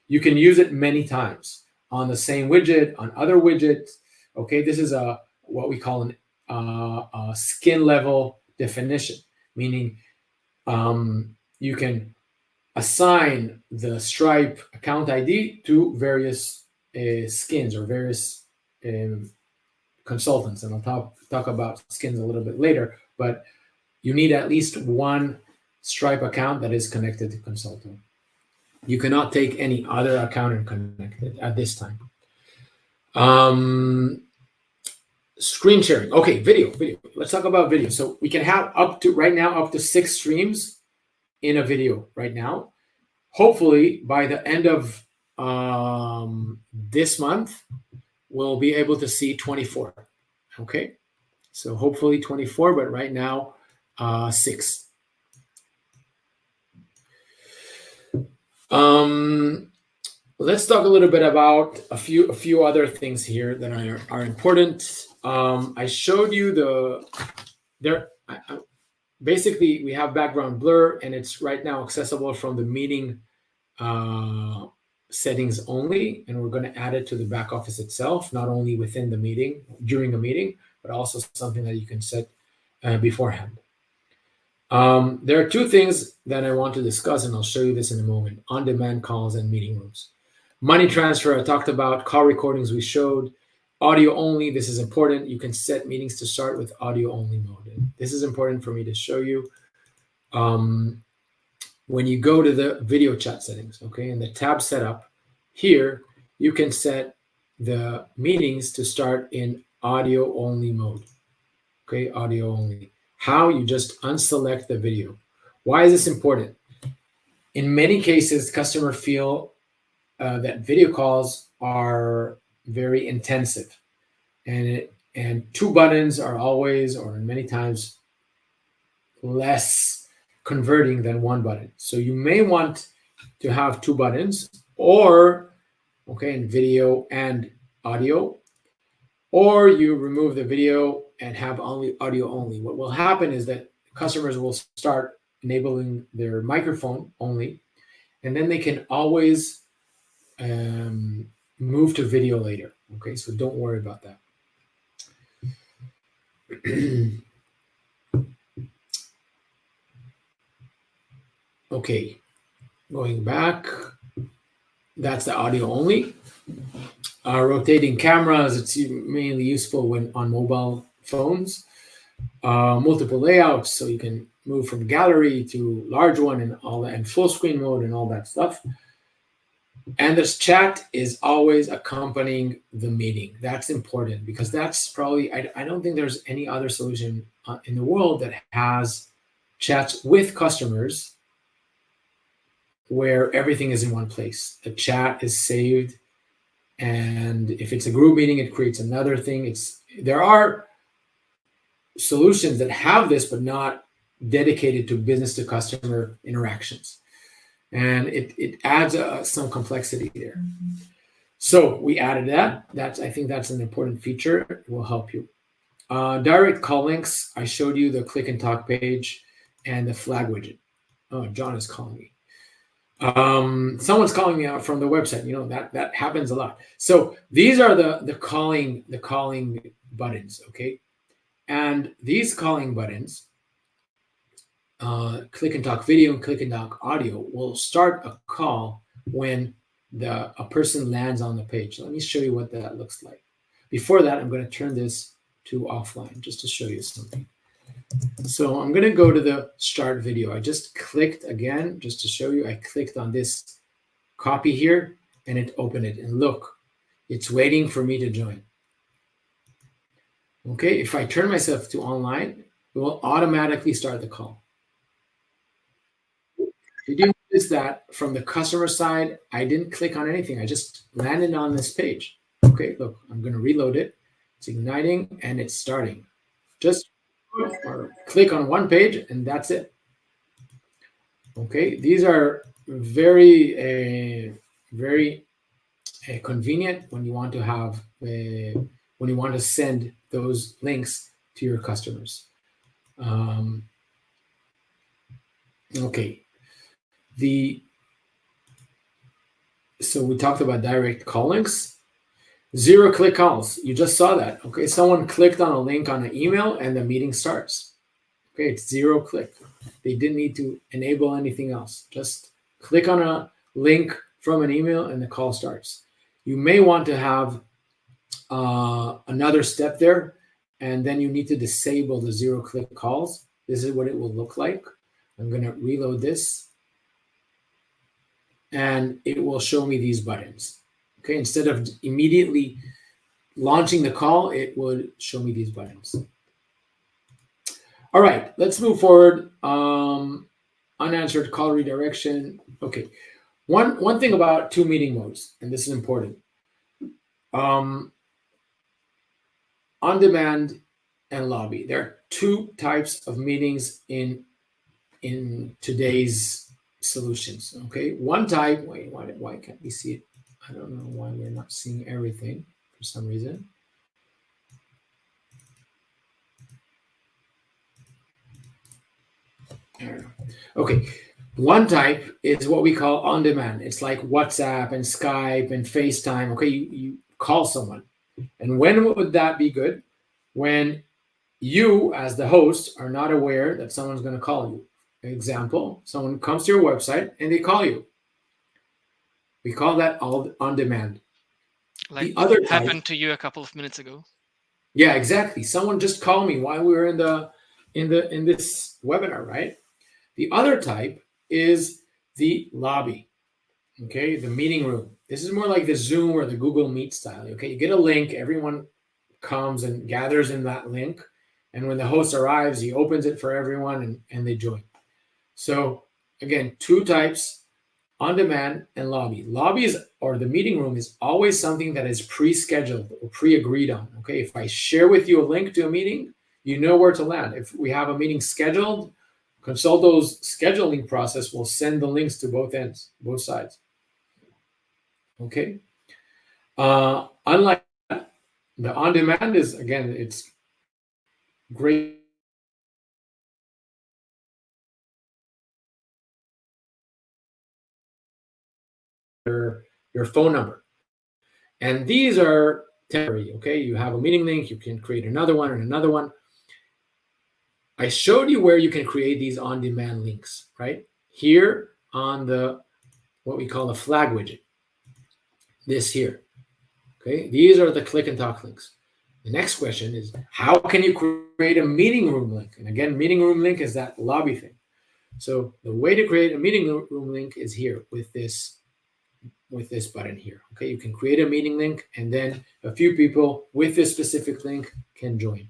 you can use it many times on the same widget, on other widgets. Okay, this is what we call a skin level definition, meaning you can assign the Stripe account ID to various skins or various um, consultants, and I'll talk about skins a little bit later. But you need at least one Stripe account that is connected to Consolto. You cannot take any other account and connect it at this time. Screen sharing. Okay, video. Let's talk about video. So we can have up to 6 streams in a video right now. Hopefully, by the end of this month, we'll be able to see 24. Okay, so hopefully 24, but right now 6. Let's talk a little bit about a few other things here that are important. I showed you basically we have background blur, and it's right now accessible from the meeting settings only, and we're going to add it to the back office itself, not only within the meeting during a meeting, but also something that you can set beforehand. There are 2 things that I want to discuss, and I'll show you this in a moment: on-demand calls and meeting rooms. Money transfer, I talked about. Call recordings, we showed. Audio only, this is important. You can set meetings to start with audio only mode. And this is important for me to show you. When you go to the video chat settings, okay, in the tab setup, here you can set the meetings to start in audio only mode. Okay, audio only. How? You just unselect the video. Why is this important? In many cases, customers feel that video calls are very intensive, and 2 buttons are always, or many times, less converting than 1 button. So you may want to have 2 buttons, or in video and audio, or you remove the video and have only audio only. What will happen is that customers will start enabling their microphone only, and then they can always move to video later. Okay, so don't worry about that. Okay, going back, that's the audio only. Rotating cameras, it's mainly useful when on mobile phones. Multiple layouts, so you can move from gallery to large one and all that, and full screen mode and all that stuff. And this chat is always accompanying the meeting. That's important, because that's probably, I don't think there's any other solution in the world that has chats with customers where everything is in one place. The chat is saved, and if it's a group meeting, it creates another thing. There are solutions that have this, but not dedicated to business to customer interactions. And it adds some complexity there. Mm-hmm. So we added that. I think that's an important feature. It will help you. Direct call links. I showed you the click and talk page and the flag widget. Oh, John is calling me. Someone's calling me out from the website. That happens a lot. So these are the calling buttons. Okay, and these calling buttons. Click and talk video and click and talk audio will start a call when a person lands on the page. Let me show you what that looks like. Before that, I'm going to turn this to offline just to show you something. So I'm going to go to the start video. I just clicked again just to show you. I clicked on this copy here, and it opened it. And look, it's waiting for me to join. Okay, if I turn myself to online, it will automatically start the call. You do notice that from the customer side, I didn't click on anything. I just landed on this page. Okay, look, I'm going to reload it. It's igniting and it's starting. Just click on one page and that's it. Okay, these are very convenient when you want to have when you want to send those links to your customers. Okay. So we talked about direct call links. Zero click calls. You just saw that. Okay, someone clicked on a link on an email and the meeting starts. Okay, it's zero click. They didn't need to enable anything else. Just click on a link from an email and the call starts. You may want to have another step there, and then you need to disable the zero click calls. This is what it will look like. I'm going to reload this, and it will show me these buttons. Okay, instead of immediately launching the call, it would show me these buttons. All right, let's move forward. Unanswered call redirection. Okay, one thing about two meeting modes, and this is important. On demand and lobby. There are two types of meetings in today's solutions. Okay, one type. Wait, why can't we see it? I don't know why we're not seeing everything for some reason. I don't know. Okay, one type is what we call on demand. It's like WhatsApp and Skype and FaceTime. Okay, you call someone. And when would that be good? When you, as the host, are not aware that someone's going to call you. Example, someone comes to your website and they call you. We call that all on demand. Like The other happened type, to you a couple of minutes ago. yeah, exactly. Someone just called me while we were in this webinar, right? The other type is the lobby. Okay, the meeting room. This is more like the Zoom or the Google Meet style. Okay, you get a link, everyone comes and gathers in that link. And when the host arrives, he opens it for everyone and they join. So again, two types, on demand and lobby. Lobby is, or the meeting room is always something that is pre-scheduled or pre-agreed on. Okay, if I share with you a link to a meeting, you know where to land. If we have a meeting scheduled, Consolto's scheduling process will send the links to both ends, both sides. Okay. Unlike that, the on-demand is, again, it's great. Your phone number. And these are temporary. Okay, you have a meeting link, you can create another one and another one. I showed you where you can create these on-demand links, right? Here on the what we call the flag widget. This here. Okay, these are the click and talk links. The next question is, how can you create a meeting room link? And again, meeting room link is that lobby thing. So the way to create a meeting room link is here with this button here. Okay, you can create a meeting link, and then a few people with this specific link can join.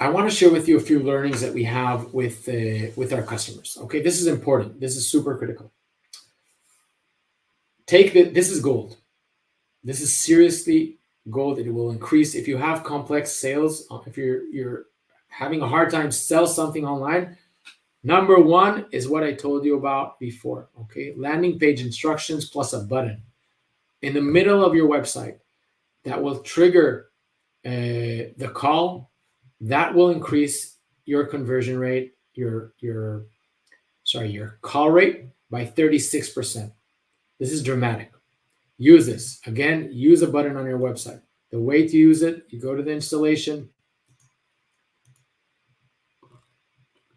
I want to share with you a few learnings that we have with our customers. Okay, this is important. This is super critical. This is gold. This is seriously gold. It will increase if you have complex sales. If you're having a hard time sell something online, number one is what I told you about before. Okay, landing page instructions plus a button in the middle of your website that will trigger the call. That will increase your conversion rate, your call rate by 36%. This is dramatic. Use this. Again, use a button on your website. The way to use it, you go to the installation.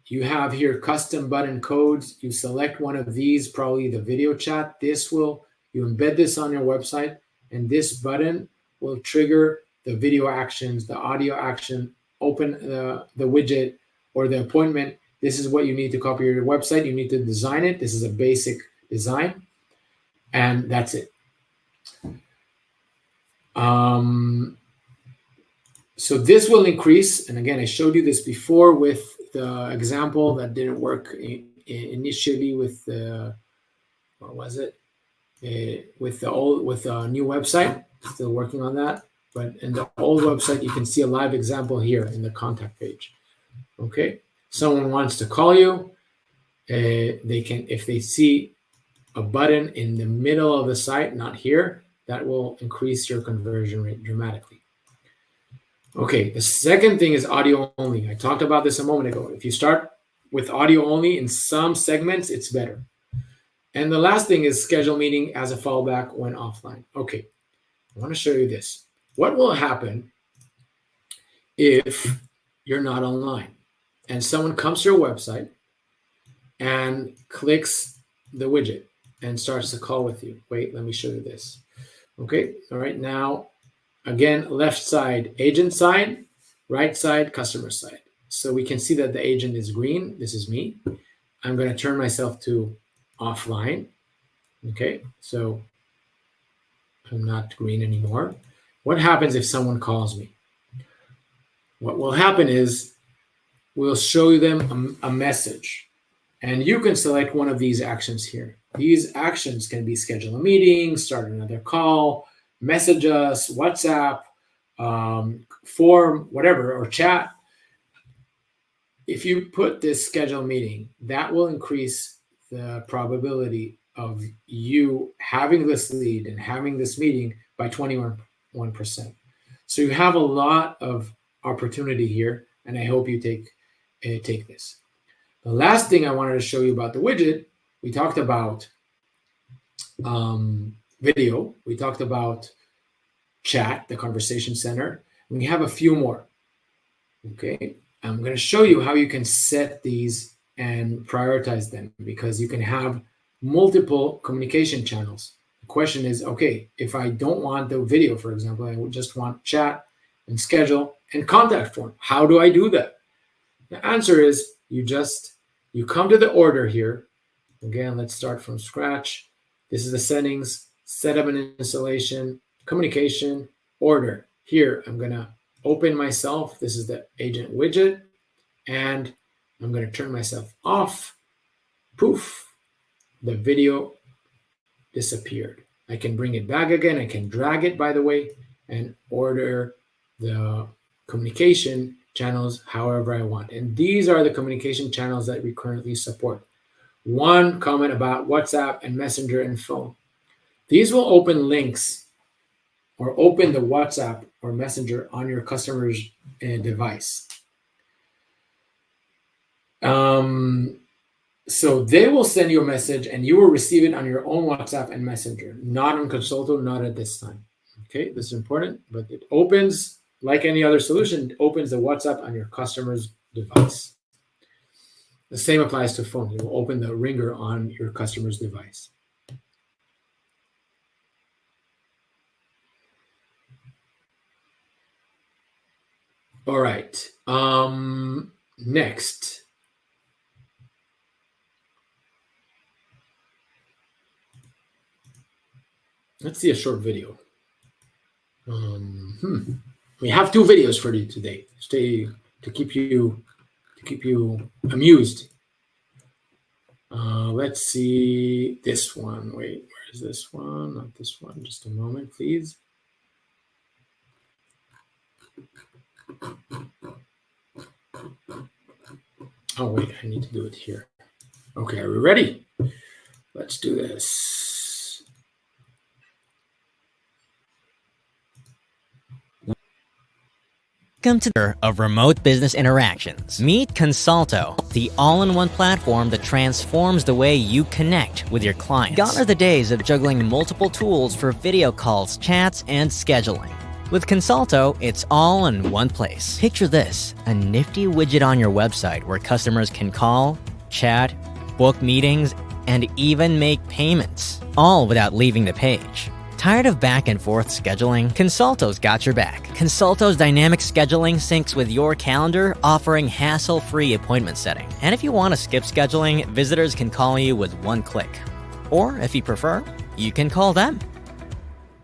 You have here custom button codes. You select one of these, probably the video chat. You embed this on your website, and this button will trigger the video actions, the audio action, open the widget or the appointment. This is what you need to copy your website. You need to design it. This is a basic design, and that's it. So this will increase, and again, I showed you this before with the example that didn't work initially with the, what was it? With the new website. Still working on that. But in the old website, you can see a live example here in the contact page. Okay, someone wants to call you. They can, if they see a button in the middle of the site, not here, that will increase your conversion rate dramatically. Okay, the second thing is audio only. I talked about this a moment ago. If you start with audio only in some segments, it's better. And the last thing is schedule meeting as a fallback when offline. Okay, I want to show you this. What will happen if you're not online and someone comes to your website and clicks the widget and starts to call with you? Wait, let me show you this. Okay, all right, now, again, left side, agent side, right side, customer side. So we can see that the agent is green. This is me. I'm going to turn myself to offline. Okay, so I'm not green anymore. What happens if someone calls me? What will happen is we'll show them a message, and you can select one of these actions here. These actions can be schedule a meeting, start another call, message us, WhatsApp, form, whatever, or chat. If you put this schedule meeting, that will increase the probability of you having this lead and having this meeting by 21%. So you have a lot of opportunity here, and I hope you take this. The last thing I wanted to show you about the widget, we talked about video, we talked about chat, the conversation center. We have a few more. Okay, I'm going to show you how you can set these and prioritize them, because you can have multiple communication channels. The question is, okay, if I don't want the video, for example, I would just want chat and schedule and contact form. How do I do that? The answer is you come to the order here. Again, let's start from scratch. This is the settings, setup and installation, communication, order. Here, I'm going to open myself. This is the agent widget, and I'm going to turn myself off. Poof, the video disappeared. I can bring it back again. I can drag it, by the way, and order the communication channels however I want. And these are the communication channels that we currently support. One comment about WhatsApp and Messenger and phone. These will open links or open the WhatsApp or Messenger on your customer's device. So they will send you a message and you will receive it on your own WhatsApp and Messenger, not on Consolto, not at this time. Okay, this is important, but it opens, like any other solution, it opens the WhatsApp on your customer's device. The same applies to phone. It will open the ringer on your customer's device. All right. Next. Let's see a short video. We have two videos for you today. To keep you amused. Let's see this one. Wait, where is this one? Not this one. Just a moment, please. Oh, wait, I need to do it here. Okay, are we ready? Let's do this. Welcome to of remote business interactions. Meet Consolto, the all-in-one platform that transforms the way you connect with your clients. Gone are the days of juggling multiple tools for video calls, chats, and scheduling. With Consolto, it's all in one place. Picture this, a nifty widget on your website where customers can call, chat, book meetings, and even make payments, all without leaving the page. Tired of back and forth scheduling? Consolto's got your back. Consolto's dynamic scheduling syncs with your calendar, offering hassle-free appointment setting. And if you want to skip scheduling, visitors can call you with one click. Or, if you prefer, you can call them.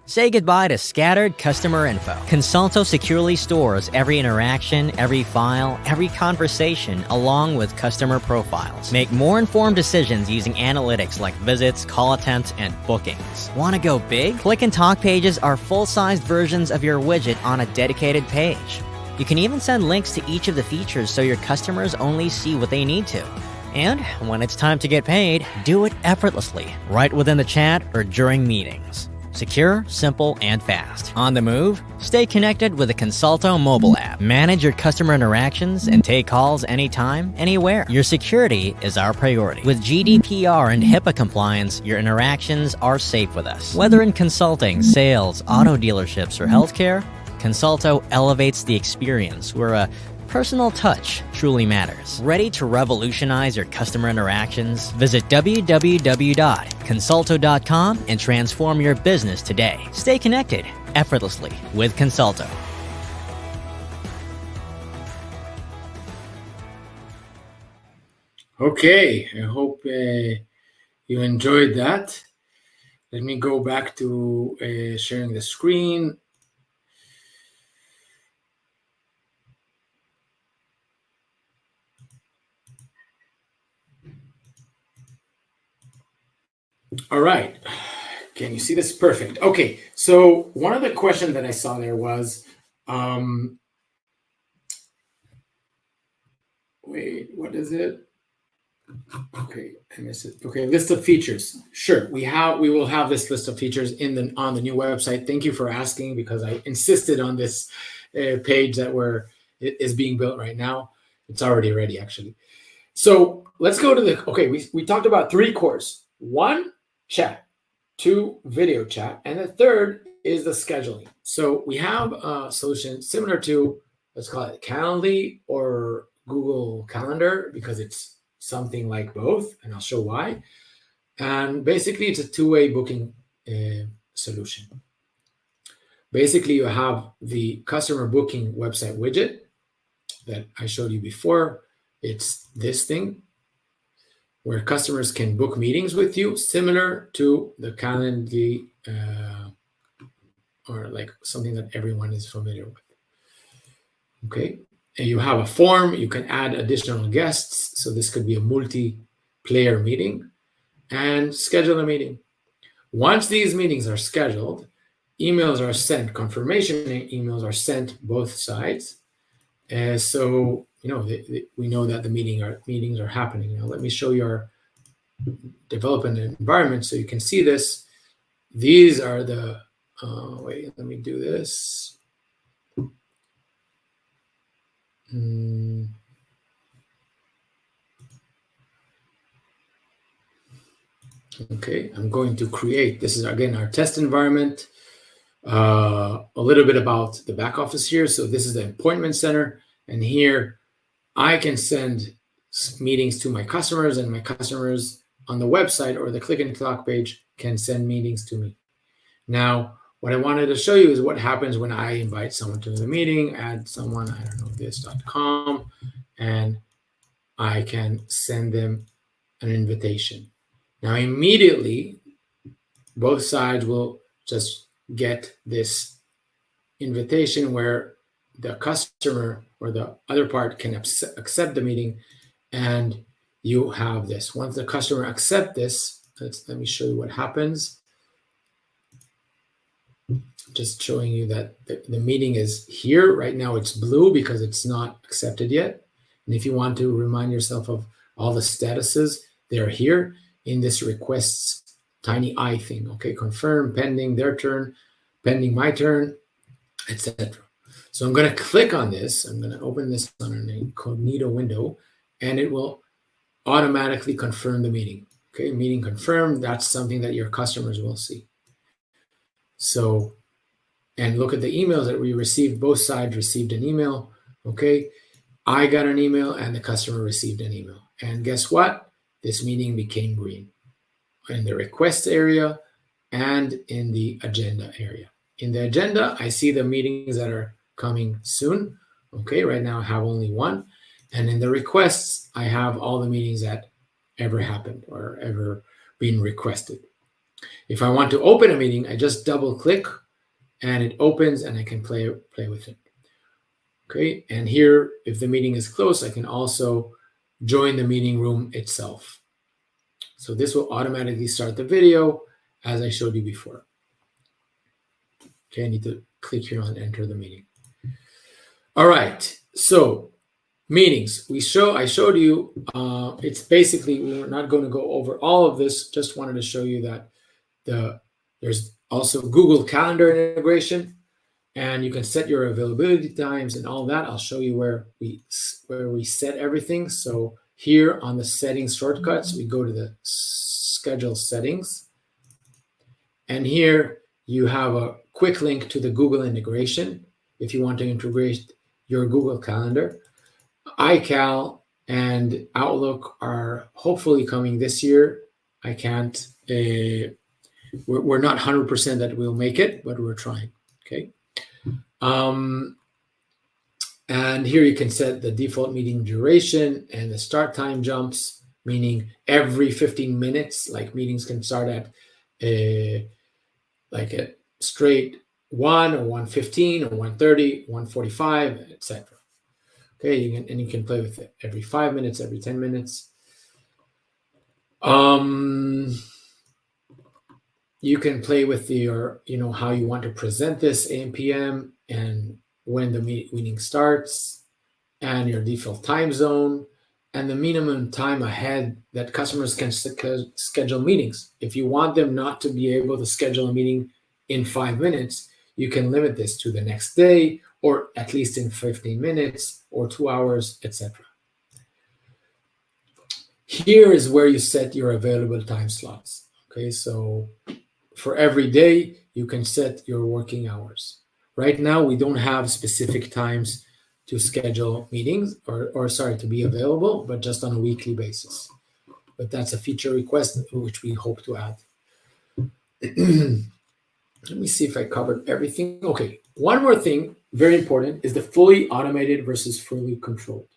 Say goodbye to scattered customer info. Consolto securely stores every interaction, every file, every conversation, along with customer profiles. Make more informed decisions using analytics like visits, call attempts, and bookings. Want to go big? Click and Talk pages are full-sized versions of your widget on a dedicated page. You can even send links to each of the features so your customers only see what they need to. And when it's time to get paid, do it effortlessly, right within the chat or during meetings. Secure, simple, and fast. On the move? Stay connected with the Consolto mobile app. Manage your customer interactions and take calls anytime, anywhere. Your security is our priority. With GDPR and HIPAA compliance, your interactions are safe with us. Whether in consulting, sales, auto dealerships, or healthcare, Consolto elevates the experience where a personal touch truly matters. Ready to revolutionize your customer interactions? Visit www.consolto.com and transform your business today. Stay connected effortlessly with Consolto. Okay, I hope you enjoyed that. Let me go back to sharing the screen. All right. Can you see this? Perfect. Okay. So one of the questions that I saw there was, wait, what is it? Okay, I missed it. Okay, list of features. Sure, we will have this list of features on the new website. Thank you for asking, because I insisted on this page that is being built right now. It's already ready, actually. So let's go to we talked about 3 cores. 1, chat. 2, video chat. And the third is the scheduling. So we have a solution similar to, let's call it Calendly or Google Calendar, because it's something like both, and I'll show why. And basically, it's a 2-way booking solution. Basically, you have the customer booking website widget that I showed you before. It's this thing where customers can book meetings with you, similar to the Calendly or like something that everyone is familiar with. Okay. And you have a form, you can add additional guests. So this could be a multi-player meeting, and schedule a meeting. Once these meetings are scheduled, emails are sent, confirmation emails are sent both sides. So, we know that the meetings are happening. Now, let me show you our development environment so you can see this. These are the, wait, let me do this. Okay, I'm going to create, this is again our test environment. A little bit about the back office here. So this is the appointment center, and here I can send meetings to my customers, and my customers on the website or the Click and Clock page can send meetings to me. Now, what I wanted to show you is what happens when I invite someone to the meeting, add someone, I don't know, this.com, and I can send them an invitation. Now, immediately, both sides will just get this invitation where the customer or the other part can accept the meeting, and you have this. Once the customer accepts this, let me show you what happens. Just showing you that the meeting is here. Right now it's blue because it's not accepted yet. And if you want to remind yourself of all the statuses, they're here in this requests tiny I thing. Okay, confirm, pending their turn, pending my turn, etc. So I'm going to click on this. I'm going to open this on an incognito window, and it will automatically confirm the meeting. Okay, meeting confirmed. That's something that your customers will see. So, and look at the emails that we received. Both sides received an email. Okay, I got an email and the customer received an email. And guess what? This meeting became green in the request area and in the agenda area. In the agenda, I see the meetings that are coming soon. Okay, right now I have only one. And in the requests, I have all the meetings that ever happened or ever been requested. If I want to open a meeting, I just double click and it opens and I can play with it. Okay, and here, if the meeting is closed, I can also join the meeting room itself. So this will automatically start the video as I showed you before. Okay, I need to click here on enter the meeting. All right, so meetings. I showed you, it's basically, we're not going to go over all of this, just wanted to show you that There's also Google Calendar integration, and you can set your availability times and all that. I'll show you where we set everything. So here on the settings shortcuts, we go to the schedule settings, and here you have a quick link to the Google integration if you want to integrate your Google Calendar. iCal and Outlook are hopefully coming this year. I can't, we're not 100% that we'll make it, but we're trying, okay? And here you can set the default meeting duration and the start time jumps, meaning every 15 minutes, like meetings can start at like a straight 1 or 1:15 or 1:30, 1:45, etc. Okay, you can play with it every 5 minutes, every 10 minutes. You can play with your, how you want to present this AM, PM, and when the meeting starts, and your default time zone, and the minimum time ahead that customers can schedule meetings. If you want them not to be able to schedule a meeting in 5 minutes, you can limit this to the next day, or at least in 15 minutes, or 2 hours, etc. Here is where you set your available time slots. Okay, so for every day, you can set your working hours. Right now, we don't have specific times to schedule meetings or to be available, but just on a weekly basis. But that's a feature request which we hope to add. Let me see if I covered everything. Okay, one more thing, very important, is the fully automated versus fully controlled.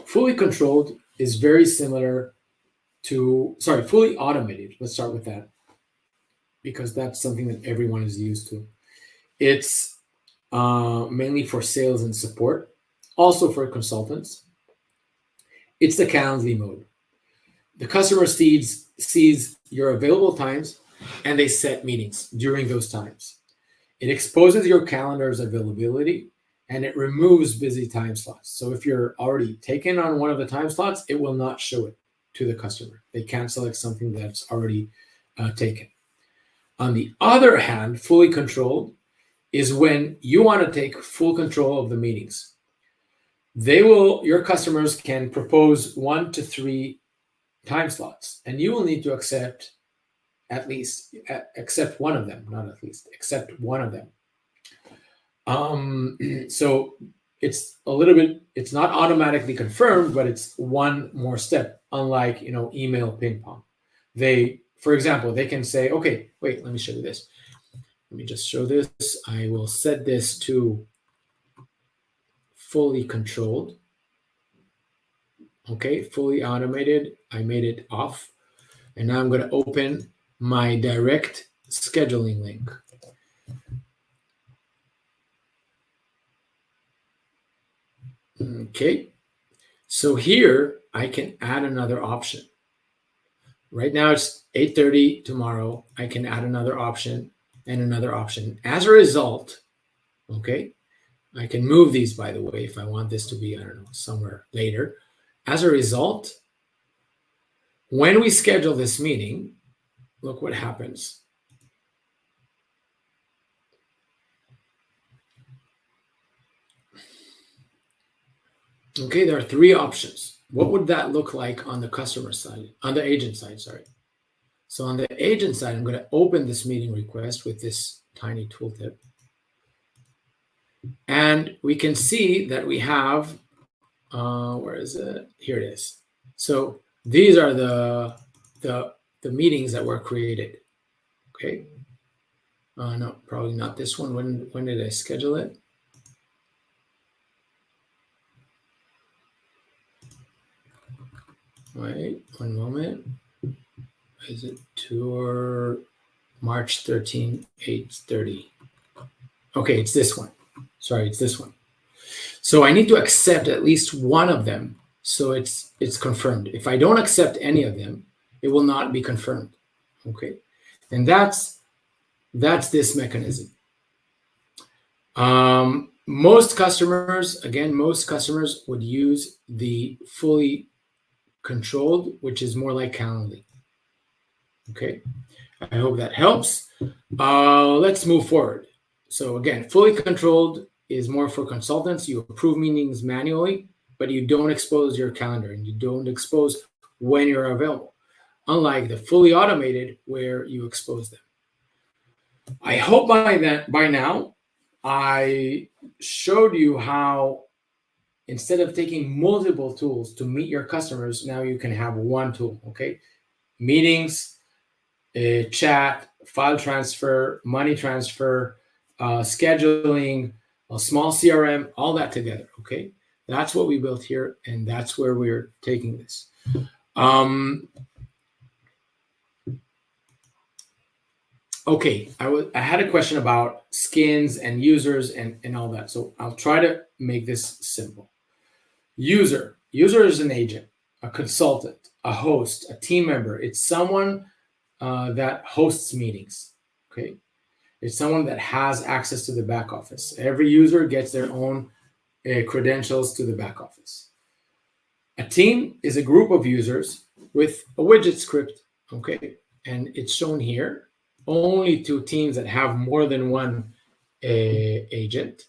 Fully controlled is very similar to, fully automated. Let's start with that, because that's something that everyone is used to. It's mainly for sales and support, also for consultants. It's the Calendly mode. The customer sees your available times, and they set meetings during those times. It exposes your calendar's availability, and it removes busy time slots. So if you're already taken on one of the time slots, it will not show it to the customer. They can't select something that's already taken. On the other hand, fully controlled is when you want to take full control of the meetings. Your customers can propose 1 to 3 time slots, and you will need to accept one of them, not at least, accept one of them. So it's it's not automatically confirmed, but it's one more step, unlike, email ping pong. For example, they can say, okay, wait, let me show you this. Let me just show this. I will set this to fully controlled. Okay, fully automated. I made it off. And now I'm going to open my direct scheduling link. Okay, so here I can add another option. Right now it's 8:30 tomorrow. I can add another option and another option. As a result, okay, I can move these, by the way, if I want this to be, I don't know, somewhere later. As a result, when we schedule this meeting, look what happens. Okay, there are 3 options. What would that look like on the customer side, on the agent side, sorry. So on the agent side, I'm going to open this meeting request with this tiny tooltip. And we can see that we have, where is it? Here it is. So these are the meetings that were created. Okay. No, probably not this one. When did I schedule it? Wait, one moment. Is it tour March 13, 8:30? Okay, it's this one. Sorry, it's this one. So I need to accept at least one of them, so it's confirmed. If I don't accept any of them, it will not be confirmed. Okay, and that's this mechanism. Most customers would use the fully controlled, which is more like Calendly. Okay, I hope that helps. Let's move forward. So again, fully controlled is more for consultants. You approve meetings manually, but you don't expose your calendar and you don't expose when you're available. Unlike the fully automated where you expose them. I hope by now I showed you how instead of taking multiple tools to meet your customers, now you can have one tool, okay? Meetings, chat, file transfer, money transfer, scheduling, a small CRM, all that together, okay? That's what we built here, and that's where we're taking this. Okay, I had a question about skins and users and all that. So I'll try to make this simple. User is an agent, a consultant, a host, a team member. It's someone that hosts meetings. Okay, it's someone that has access to the back office. Every user gets their own credentials to the back office. A team is a group of users with a widget script. Okay, and it's shown here. Only two teams that have more than one agent.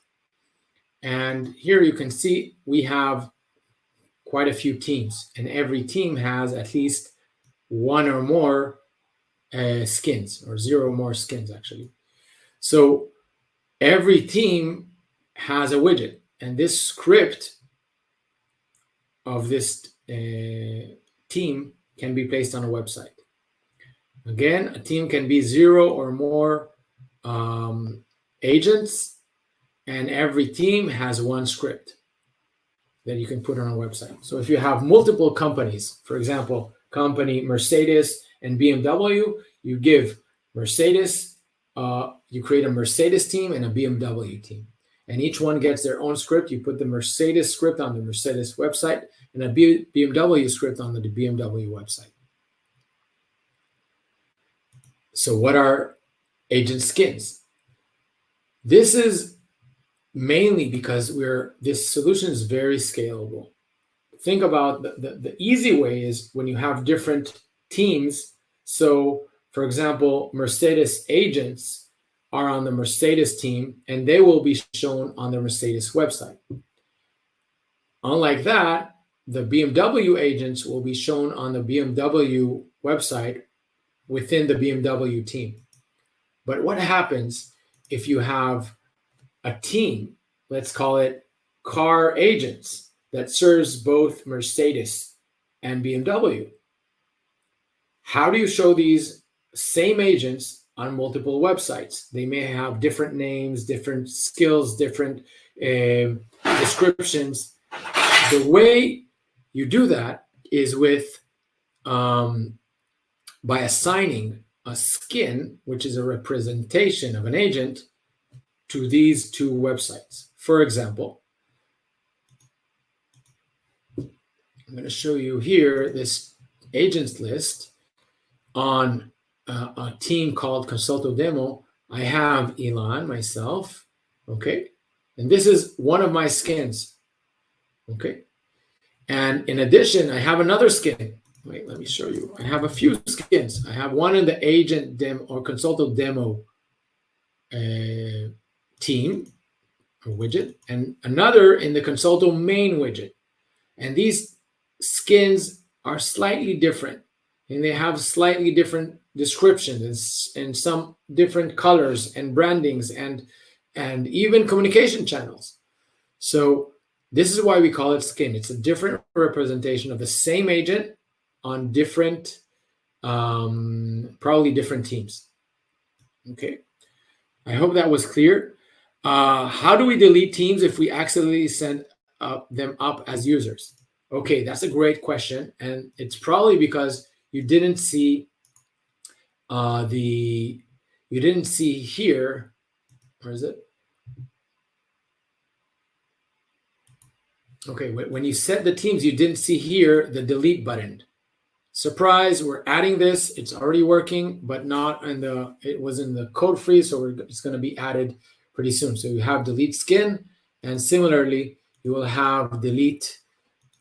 And here you can see we have quite a few teams, and every team has at least one or more skins, or zero or more skins, actually. So every team has a widget, and this script of this team can be placed on a website. Again, a team can be zero or more agents, and every team has one script that you can put on a website. So if you have multiple companies, for example, company Mercedes and BMW, you give Mercedes, you create a Mercedes team and a BMW team. And each one gets their own script. You put the Mercedes script on the Mercedes website and a BMW script on the BMW website. So what are agent skins? This is mainly because this solution is very scalable. Think about the easy way is when you have different teams. So for example, Mercedes agents are on the Mercedes team and they will be shown on the Mercedes website. Unlike that, the BMW agents will be shown on the BMW website within the BMW team. But what happens if you have a team, let's call it car agents, that serves both Mercedes and BMW? How do you show these same agents on multiple websites? They may have different names, different skills, different descriptions. The way you do that is with by assigning a skin, which is a representation of an agent, to these two websites. For example, I'm going to show you here this agents list on a team called Consolto Demo. I have Elon, myself, okay? And this is one of my skins, okay? And in addition, I have another skin. Wait, let me show you. I have a few skins. I have one in the agent demo or Consolto Demo team or widget, and another in the Consolto main widget. And these skins are slightly different, and they have slightly different descriptions and some different colors and brandings and even communication channels. So this is why we call it skin. It's a different representation of the same agent on different, probably different teams. Okay, I hope that was clear. How do we delete teams if we accidentally send them up as users? Okay, that's a great question, and it's probably because you didn't see you didn't see here. Where is it? Okay, when you set the teams, you didn't see here the delete button. Surprise, we're adding this. It's already working, but not in it was in the code freeze, so it's going to be added pretty soon. So you have delete skin, and similarly, you will have delete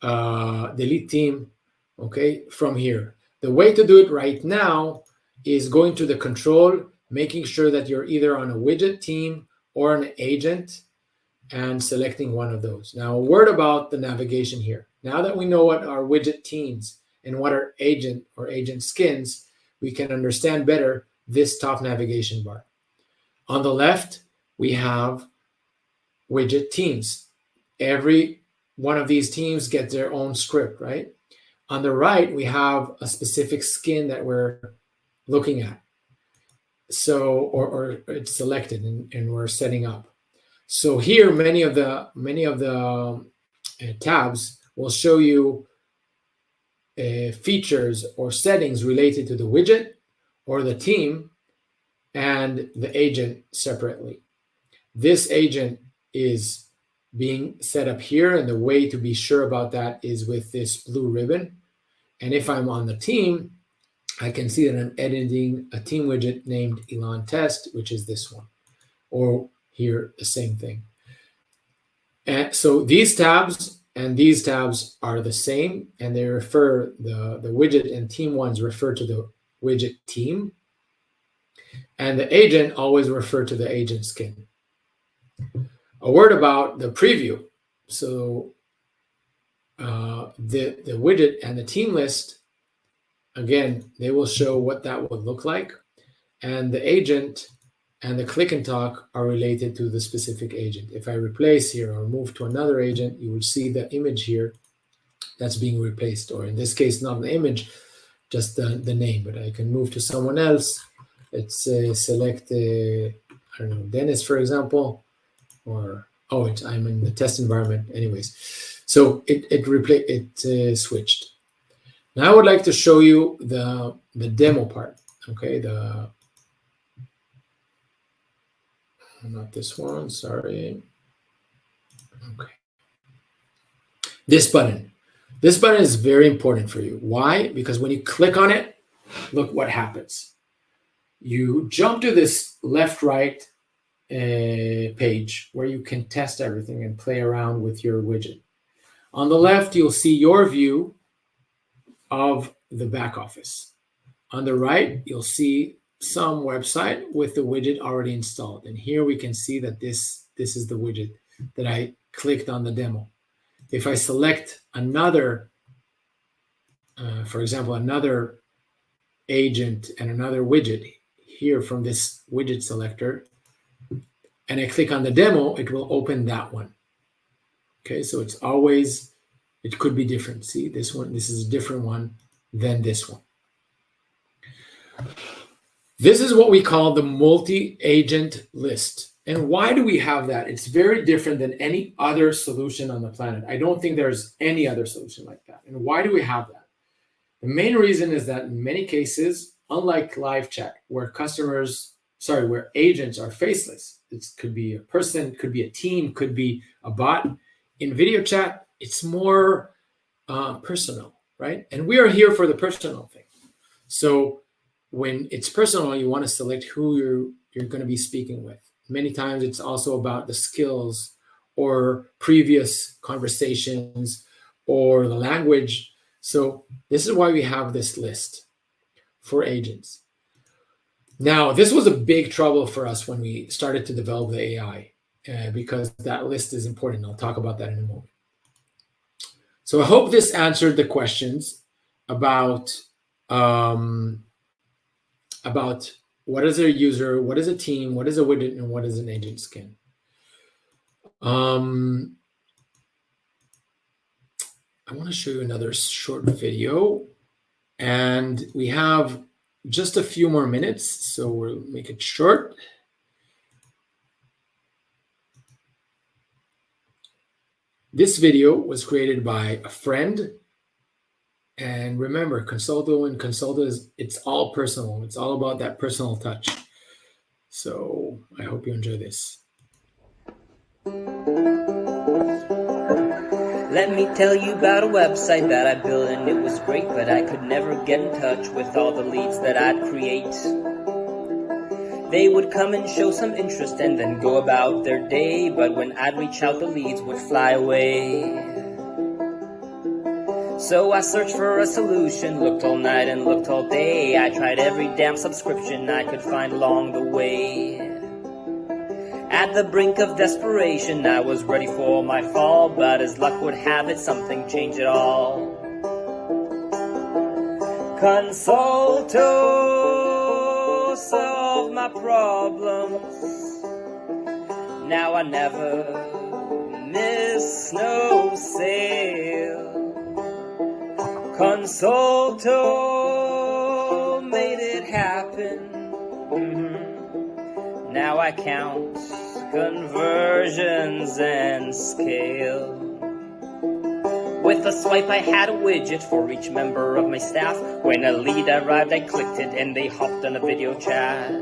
team, okay, from here. The way to do it right now is going to the control, making sure that you're either on a widget team or an agent, and selecting one of those. Now, a word about the navigation here. Now that we know what are widget teams and what are agent or agent skins, we can understand better this top navigation bar. On the left, we have widget teams. Every one of these teams gets their own script, right? On the right, we have a specific skin that we're looking at. So, or it's selected and we're setting up. So here, many of the tabs will show you features or settings related to the widget or the team and the agent separately. This agent is being set up here, and the way to be sure about that is with this blue ribbon. And if I'm on the team, I can see that I'm editing a team widget named Elon Test, which is this one, or here, the same thing. And so these tabs and these tabs are the same, and they refer, the widget and team ones refer to the widget team, and the agent always refer to the agent skin. A word about the preview. So the widget and the team list, again, they will show what that would look like, and the agent and the click and talk are related to the specific agent. If I replace here or move to another agent, you will see the image here that's being replaced, or in this case, not an image, just the name, but I can move to someone else. Let's select, I don't know, Dennis, for example, or, oh, I'm in the test environment anyways. So it switched. Now I would like to show you the demo part, okay? Not this one, sorry. Okay. This button. This button is very important for you. Why? Because when you click on it, look what happens. You jump to this left-right page where you can test everything and play around with your widget. On the left, you'll see your view of the back office. On the right, you'll see some website with the widget already installed. And here we can see that this is the widget that I clicked on the demo. If I select another, for example, another agent and another widget here from this widget selector, and I click on the demo, it will open that one. Okay, so it's always, it could be different. See, this one, this is a different one than this one. This is what we call the multi-agent list. And why do we have that? It's very different than any other solution on the planet. I don't think there's any other solution like that. And why do we have that? The main reason is that in many cases, unlike live chat, where where agents are faceless, it could be a person, could be a team, could be a bot. In video chat, it's more personal, right? And we are here for the personal thing. So when it's personal, you want to select who you're going to be speaking with. Many times it's also about the skills or previous conversations or the language. So this is why we have this list for agents. Now, this was a big trouble for us when we started to develop the AI because that list is important. I'll talk about that in a moment. So I hope this answered the questions about what is a user, what is a team, what is a widget, and what is an agent skin. I want to show you another short video, and we have just a few more minutes, so we'll make it short. This video was created by a friend. And remember, Consolto it's all personal. It's all about that personal touch. So I hope you enjoy this. Let me tell you about a website that I built, and it was great, but I could never get in touch with all the leads that I'd create. They would come and show some interest and then go about their day, but when I'd reach out, the leads would fly away. So I searched for a solution, looked all night and looked all day. I tried every damn subscription I could find along the way. At the brink of desperation, I was ready for my fall, but as luck would have it, something changed it all. Consolto solved my problems. Now I never miss no sale. Consolto made it happen. Now I count conversions and scale. With a swipe I had a widget for each member of my staff. When a lead arrived I clicked it and they hopped on a video chat.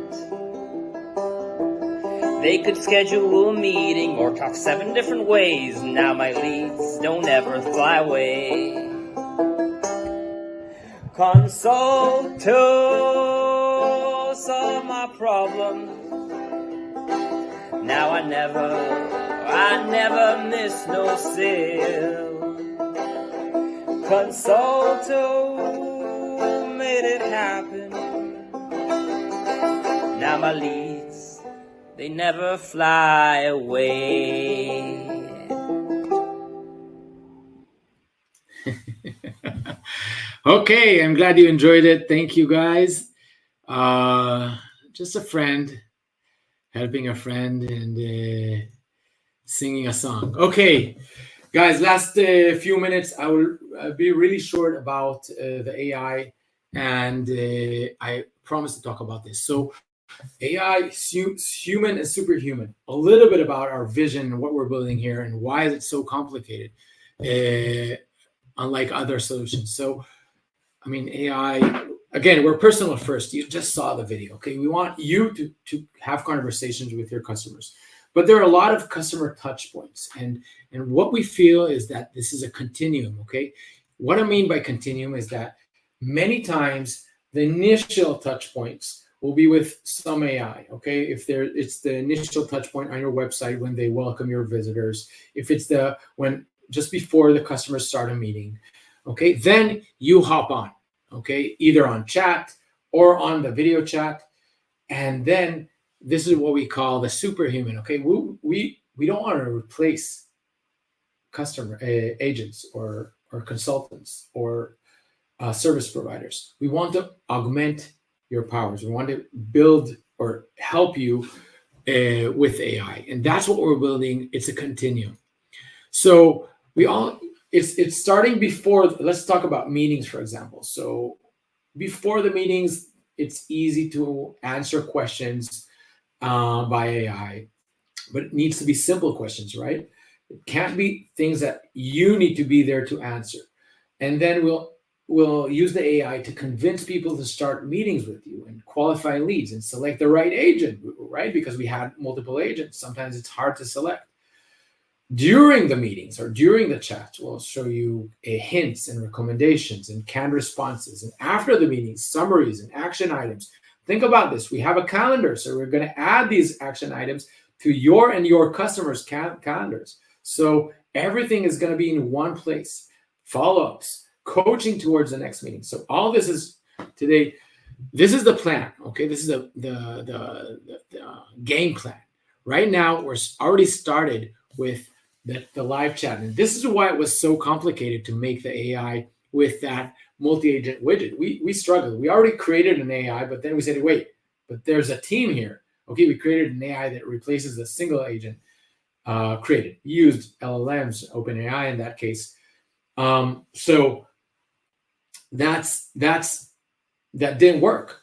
They could schedule a meeting or talk 7 different ways. Now my leads don't ever fly away. Consolto solved my problem. Now I never miss no sale. Consolto made it happen. Now my leads, they never fly away. Okay, I'm glad you enjoyed it. Thank you, guys. Just a friend helping a friend and singing a song. Okay, guys, last few minutes. I will be really short about the AI, and I promise to talk about this. So AI, human and superhuman. A little bit about our vision and what we're building here and why is it so complicated, unlike other solutions. So, I mean, AI, again, we're personal first. You just saw the video, okay? We want you to have conversations with your customers. But there are a lot of customer touch points. And what we feel is that this is a continuum, okay? What I mean by continuum is that many times the initial touch points will be with some AI, okay? If it's the initial touch point on your website when they welcome your visitors, if it's when just before the customers start a meeting, okay? Then you hop on, okay? Either on chat or on the video chat. And then this is what we call the superhuman, okay? We don't want to replace customer agents or consultants or service providers. We want to augment your powers. We want to build or help you with AI, and that's what we're building. It's a continuum. So it's starting before. Let's talk about meetings, for example. So before the meetings, it's easy to answer questions by AI, but it needs to be simple questions, right? It can't be things that you need to be there to answer. And then we'll use the AI to convince people to start meetings with you and qualify leads and select the right agent, right? Because we had multiple agents. Sometimes it's hard to select. During the meetings or during the chat, we'll show you hints and recommendations and canned responses. And after the meetings, summaries and action items. Think about this. We have a calendar, so we're going to add these action items to your and your customers' calendars. So everything is going to be in one place. Follow-ups, coaching towards the next meeting. So all this is today. This is the plan. Okay, this is the game plan. Right now, we're already started with the live chat, and this is why it was so complicated to make the AI with that multi-agent widget. We struggled. We already created an AI, but then we said, wait, but there's a team here. Okay, we created an AI that replaces the single agent created. We used LLMs, OpenAI in that case. So that didn't work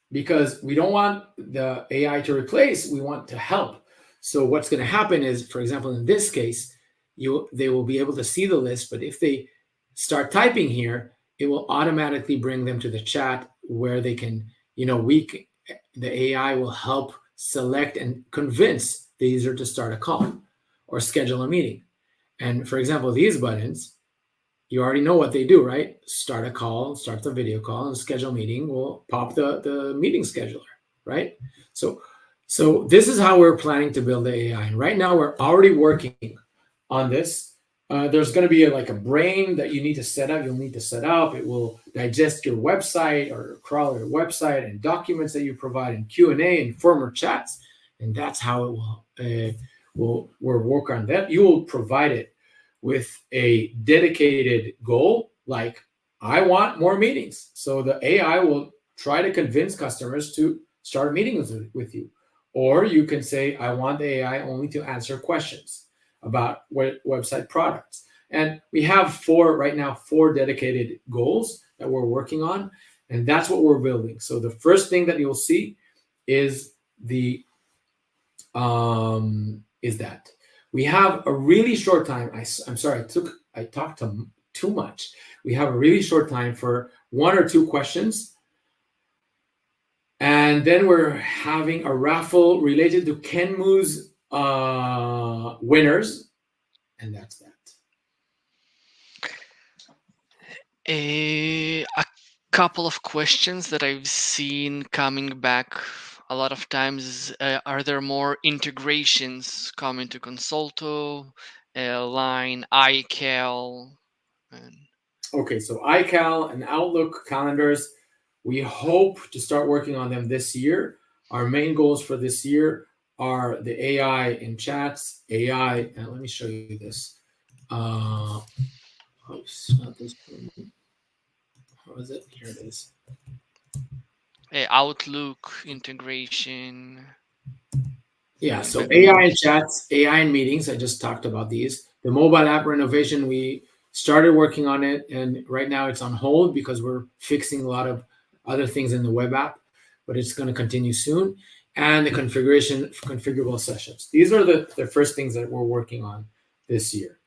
because we don't want the AI to replace. We want to help. So what's going to happen is, for example, in this case, they will be able to see the list, but if they start typing here, it will automatically bring them to the chat where they can, the AI will help select and convince the user to start a call or schedule a meeting. And for example, these buttons, you already know what they do, right? Start a call, start the video call, and schedule a meeting will pop the meeting scheduler, right? So this is how we're planning to build the AI. And right now we're already working on this. there's going to be like a brain that you need to set up. You'll need to set up. It will digest your website or crawl your website and documents that you provide and Q&A and former chats. And that's how it will work on that. You will provide it with a dedicated goal, like I want more meetings. So the AI will try to convince customers to start meetings with you. Or you can say, I want the AI only to answer questions about website products. And we have four dedicated goals that we're working on, and that's what we're building. So the first thing that you'll see is that we have a really short time. I'm sorry, I talked too much. We have a really short time for one or two questions. And then we're having a raffle related to Kenmu's winners. And that's that. A couple of questions that I've seen coming back a lot of times. Are there more integrations coming to Consolto, Line, iCal? And Okay, so iCal and Outlook calendars, we hope to start working on them this year. Our main goals for this year are the AI in chats, AI, and let me show you this. Oops, not this one. How is it? Here it is. Outlook integration. Yeah, so AI in chats, AI in meetings. I just talked about these. The mobile app renovation, we started working on it, and right now it's on hold because we're fixing a lot of other things in the web app, but it's going to continue soon. And the configurable sessions. These are the first things that we're working on this year.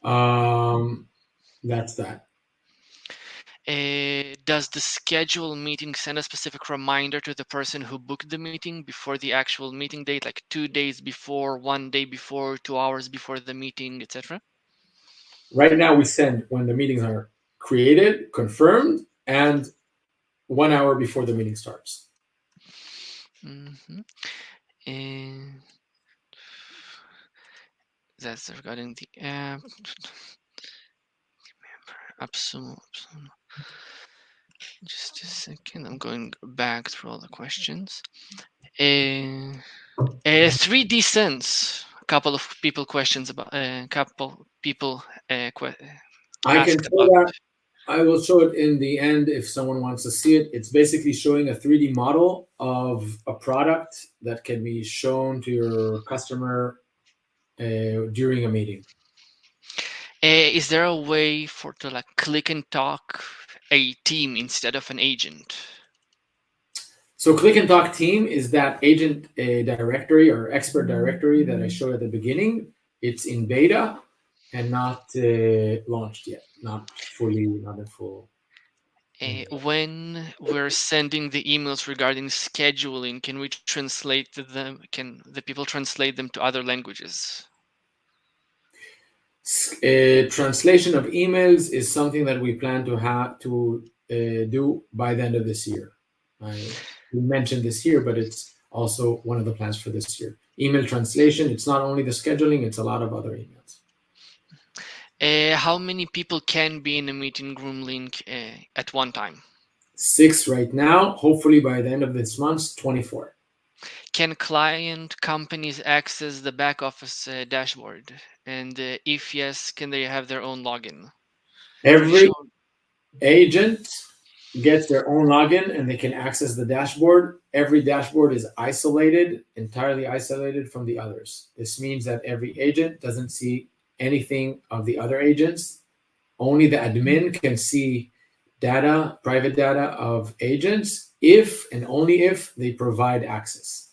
That's that. Does the schedule meeting send a specific reminder to the person who booked the meeting before the actual meeting date, like 2 days before, 1 day before, 2 hours before the meeting, etc.? Right now, we send when the meetings are created, confirmed, and 1 hour before the meeting starts. Mm-hmm. And that's regarding the app. Just a second. I'm going back through all the questions. 3D Sense. A couple of people questions about. Couple people I can asked show about. that. I will show it in the end if someone wants to see it. It's basically showing a 3D model of a product that can be shown to your customer during a meeting. Is there a way to like click and talk a team instead of an agent? So Click and Talk Team is that agent directory or expert directory that I showed at the beginning. It's in beta and not launched yet, not in full. When we're sending the emails regarding scheduling, can we translate them? Can the people translate them to other languages? Translation of emails is something that we plan to have to do by the end of this year. We mentioned this here, but it's also one of the plans for this year. Email translation, it's not only the scheduling, it's a lot of other emails. How many people can be in a meeting room link at one time? 6 right now. Hopefully by the end of this month, 24. Can client companies access the back office dashboard? And if yes, can they have their own login? Every agent gets their own login and they can access the dashboard. Every dashboard is isolated, entirely isolated from the others. This means that every agent doesn't see anything of the other agents. Only the admin can see data, private data of agents, if and only if they provide access.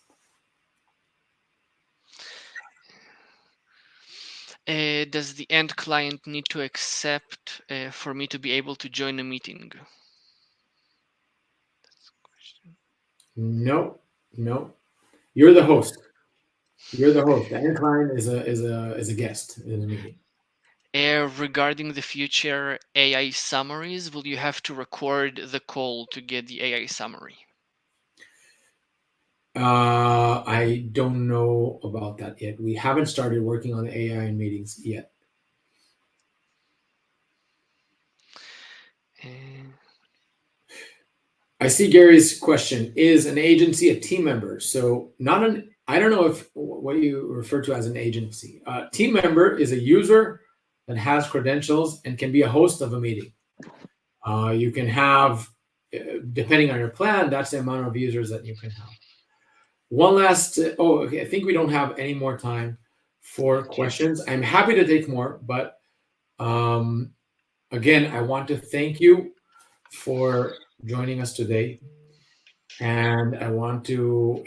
Does the end client need to accept for me to be able to join a meeting? No. You're the host. The end client is a guest in the meeting. Regarding the future AI summaries, will you have to record the call to get the AI summary? I don't know about that yet. We haven't started working on AI in meetings yet. I see Gary's question. Is an agency a team member? So I don't know if what you refer to as an agency. Team member is a user that has credentials and can be a host of a meeting. You can have, depending on your plan, that's the amount of users that you can have. One last, okay, I think we don't have any more time for questions. I'm happy to take more, but again, I want to thank you for joining us today. And I want to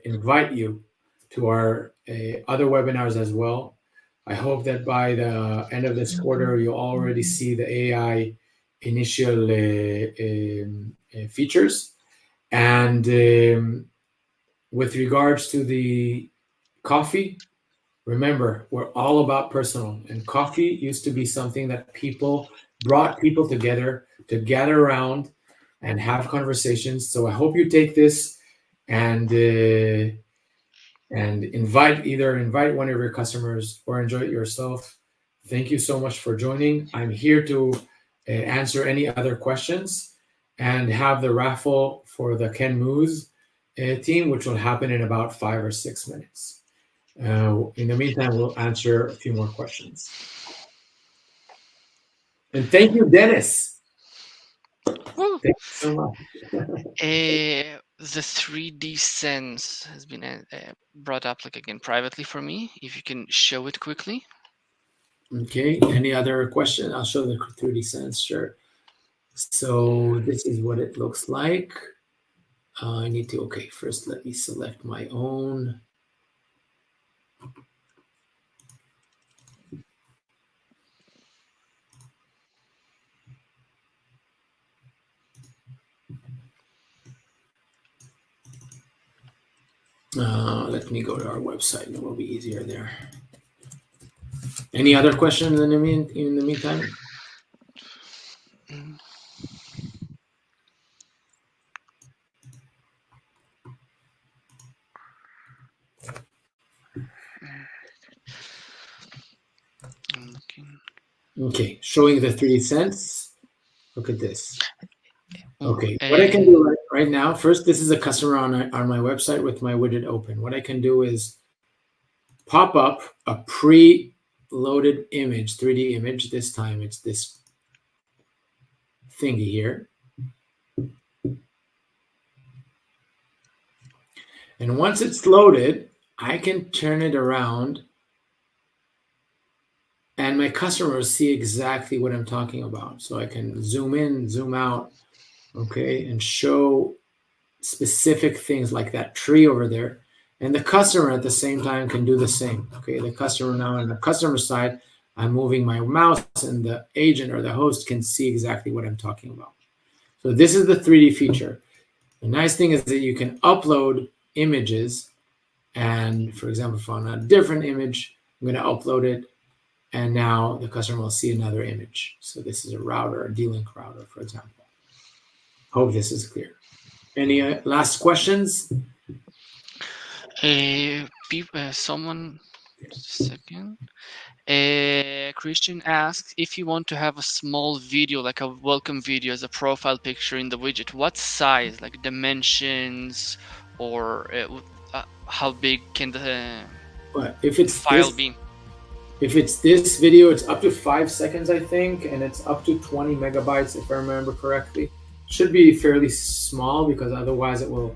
invite you to our other webinars as well. I hope that by the end of this quarter, you'll already see the AI initial features. And with regards to the coffee, remember, we're all about personal. And coffee used to be something that brought people together to gather around and have conversations. So I hope you take this and invite one of your customers or enjoy it yourself. Thank you so much for joining. I'm here to answer any other questions and have the raffle for the Ken Moose team, which will happen in about 5 or 6 minutes. In the meantime, we'll answer a few more questions. And thank you, Dennis. Thank you so much. The 3D sense has been brought up again privately for me. If you can show it quickly. Okay. Any other question? I'll show the 3D sense. Sure. So this is what it looks like. I need to. Okay. First, let me select my own. Let me go to our website and it will be easier there. Any other questions in the meantime? Okay, showing the 3D sense. Look at this. Okay, what I can do right now, first, this is a customer on my website with my widget open. What I can do is pop up a pre-loaded image, 3D image. This time it's this thingy here. And once it's loaded, I can turn it around and my customers see exactly what I'm talking about. So I can zoom in, zoom out, okay, and show specific things like that tree over there. And the customer at the same time can do the same. Okay, the customer now on the customer side, I'm moving my mouse and the agent or the host can see exactly what I'm talking about. So this is the 3D feature. The nice thing is that you can upload images. And for example, if on a different image, I'm going to upload it. And now the customer will see another image. So this is a router, a D-Link router, for example. Hope this is clear. Any last questions? Someone, just a second. Christian asks, if you want to have a small video, like a welcome video as a profile picture in the widget, what size, like dimensions, or how big can the file be? If it's this video, it's up to 5 seconds, I think, and it's up to 20 megabytes, if I remember correctly. Should be fairly small because otherwise it will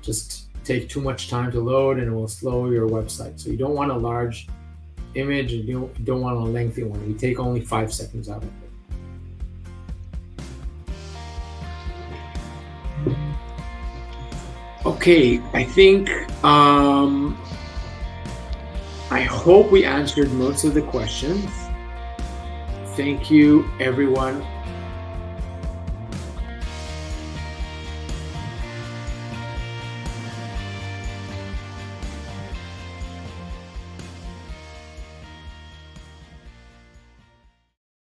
just take too much time to load and it will slow your website. So you don't want a large image and you don't want a lengthy one. We take only 5 seconds out of it. Okay, I think I hope we answered most of the questions. Thank you, everyone,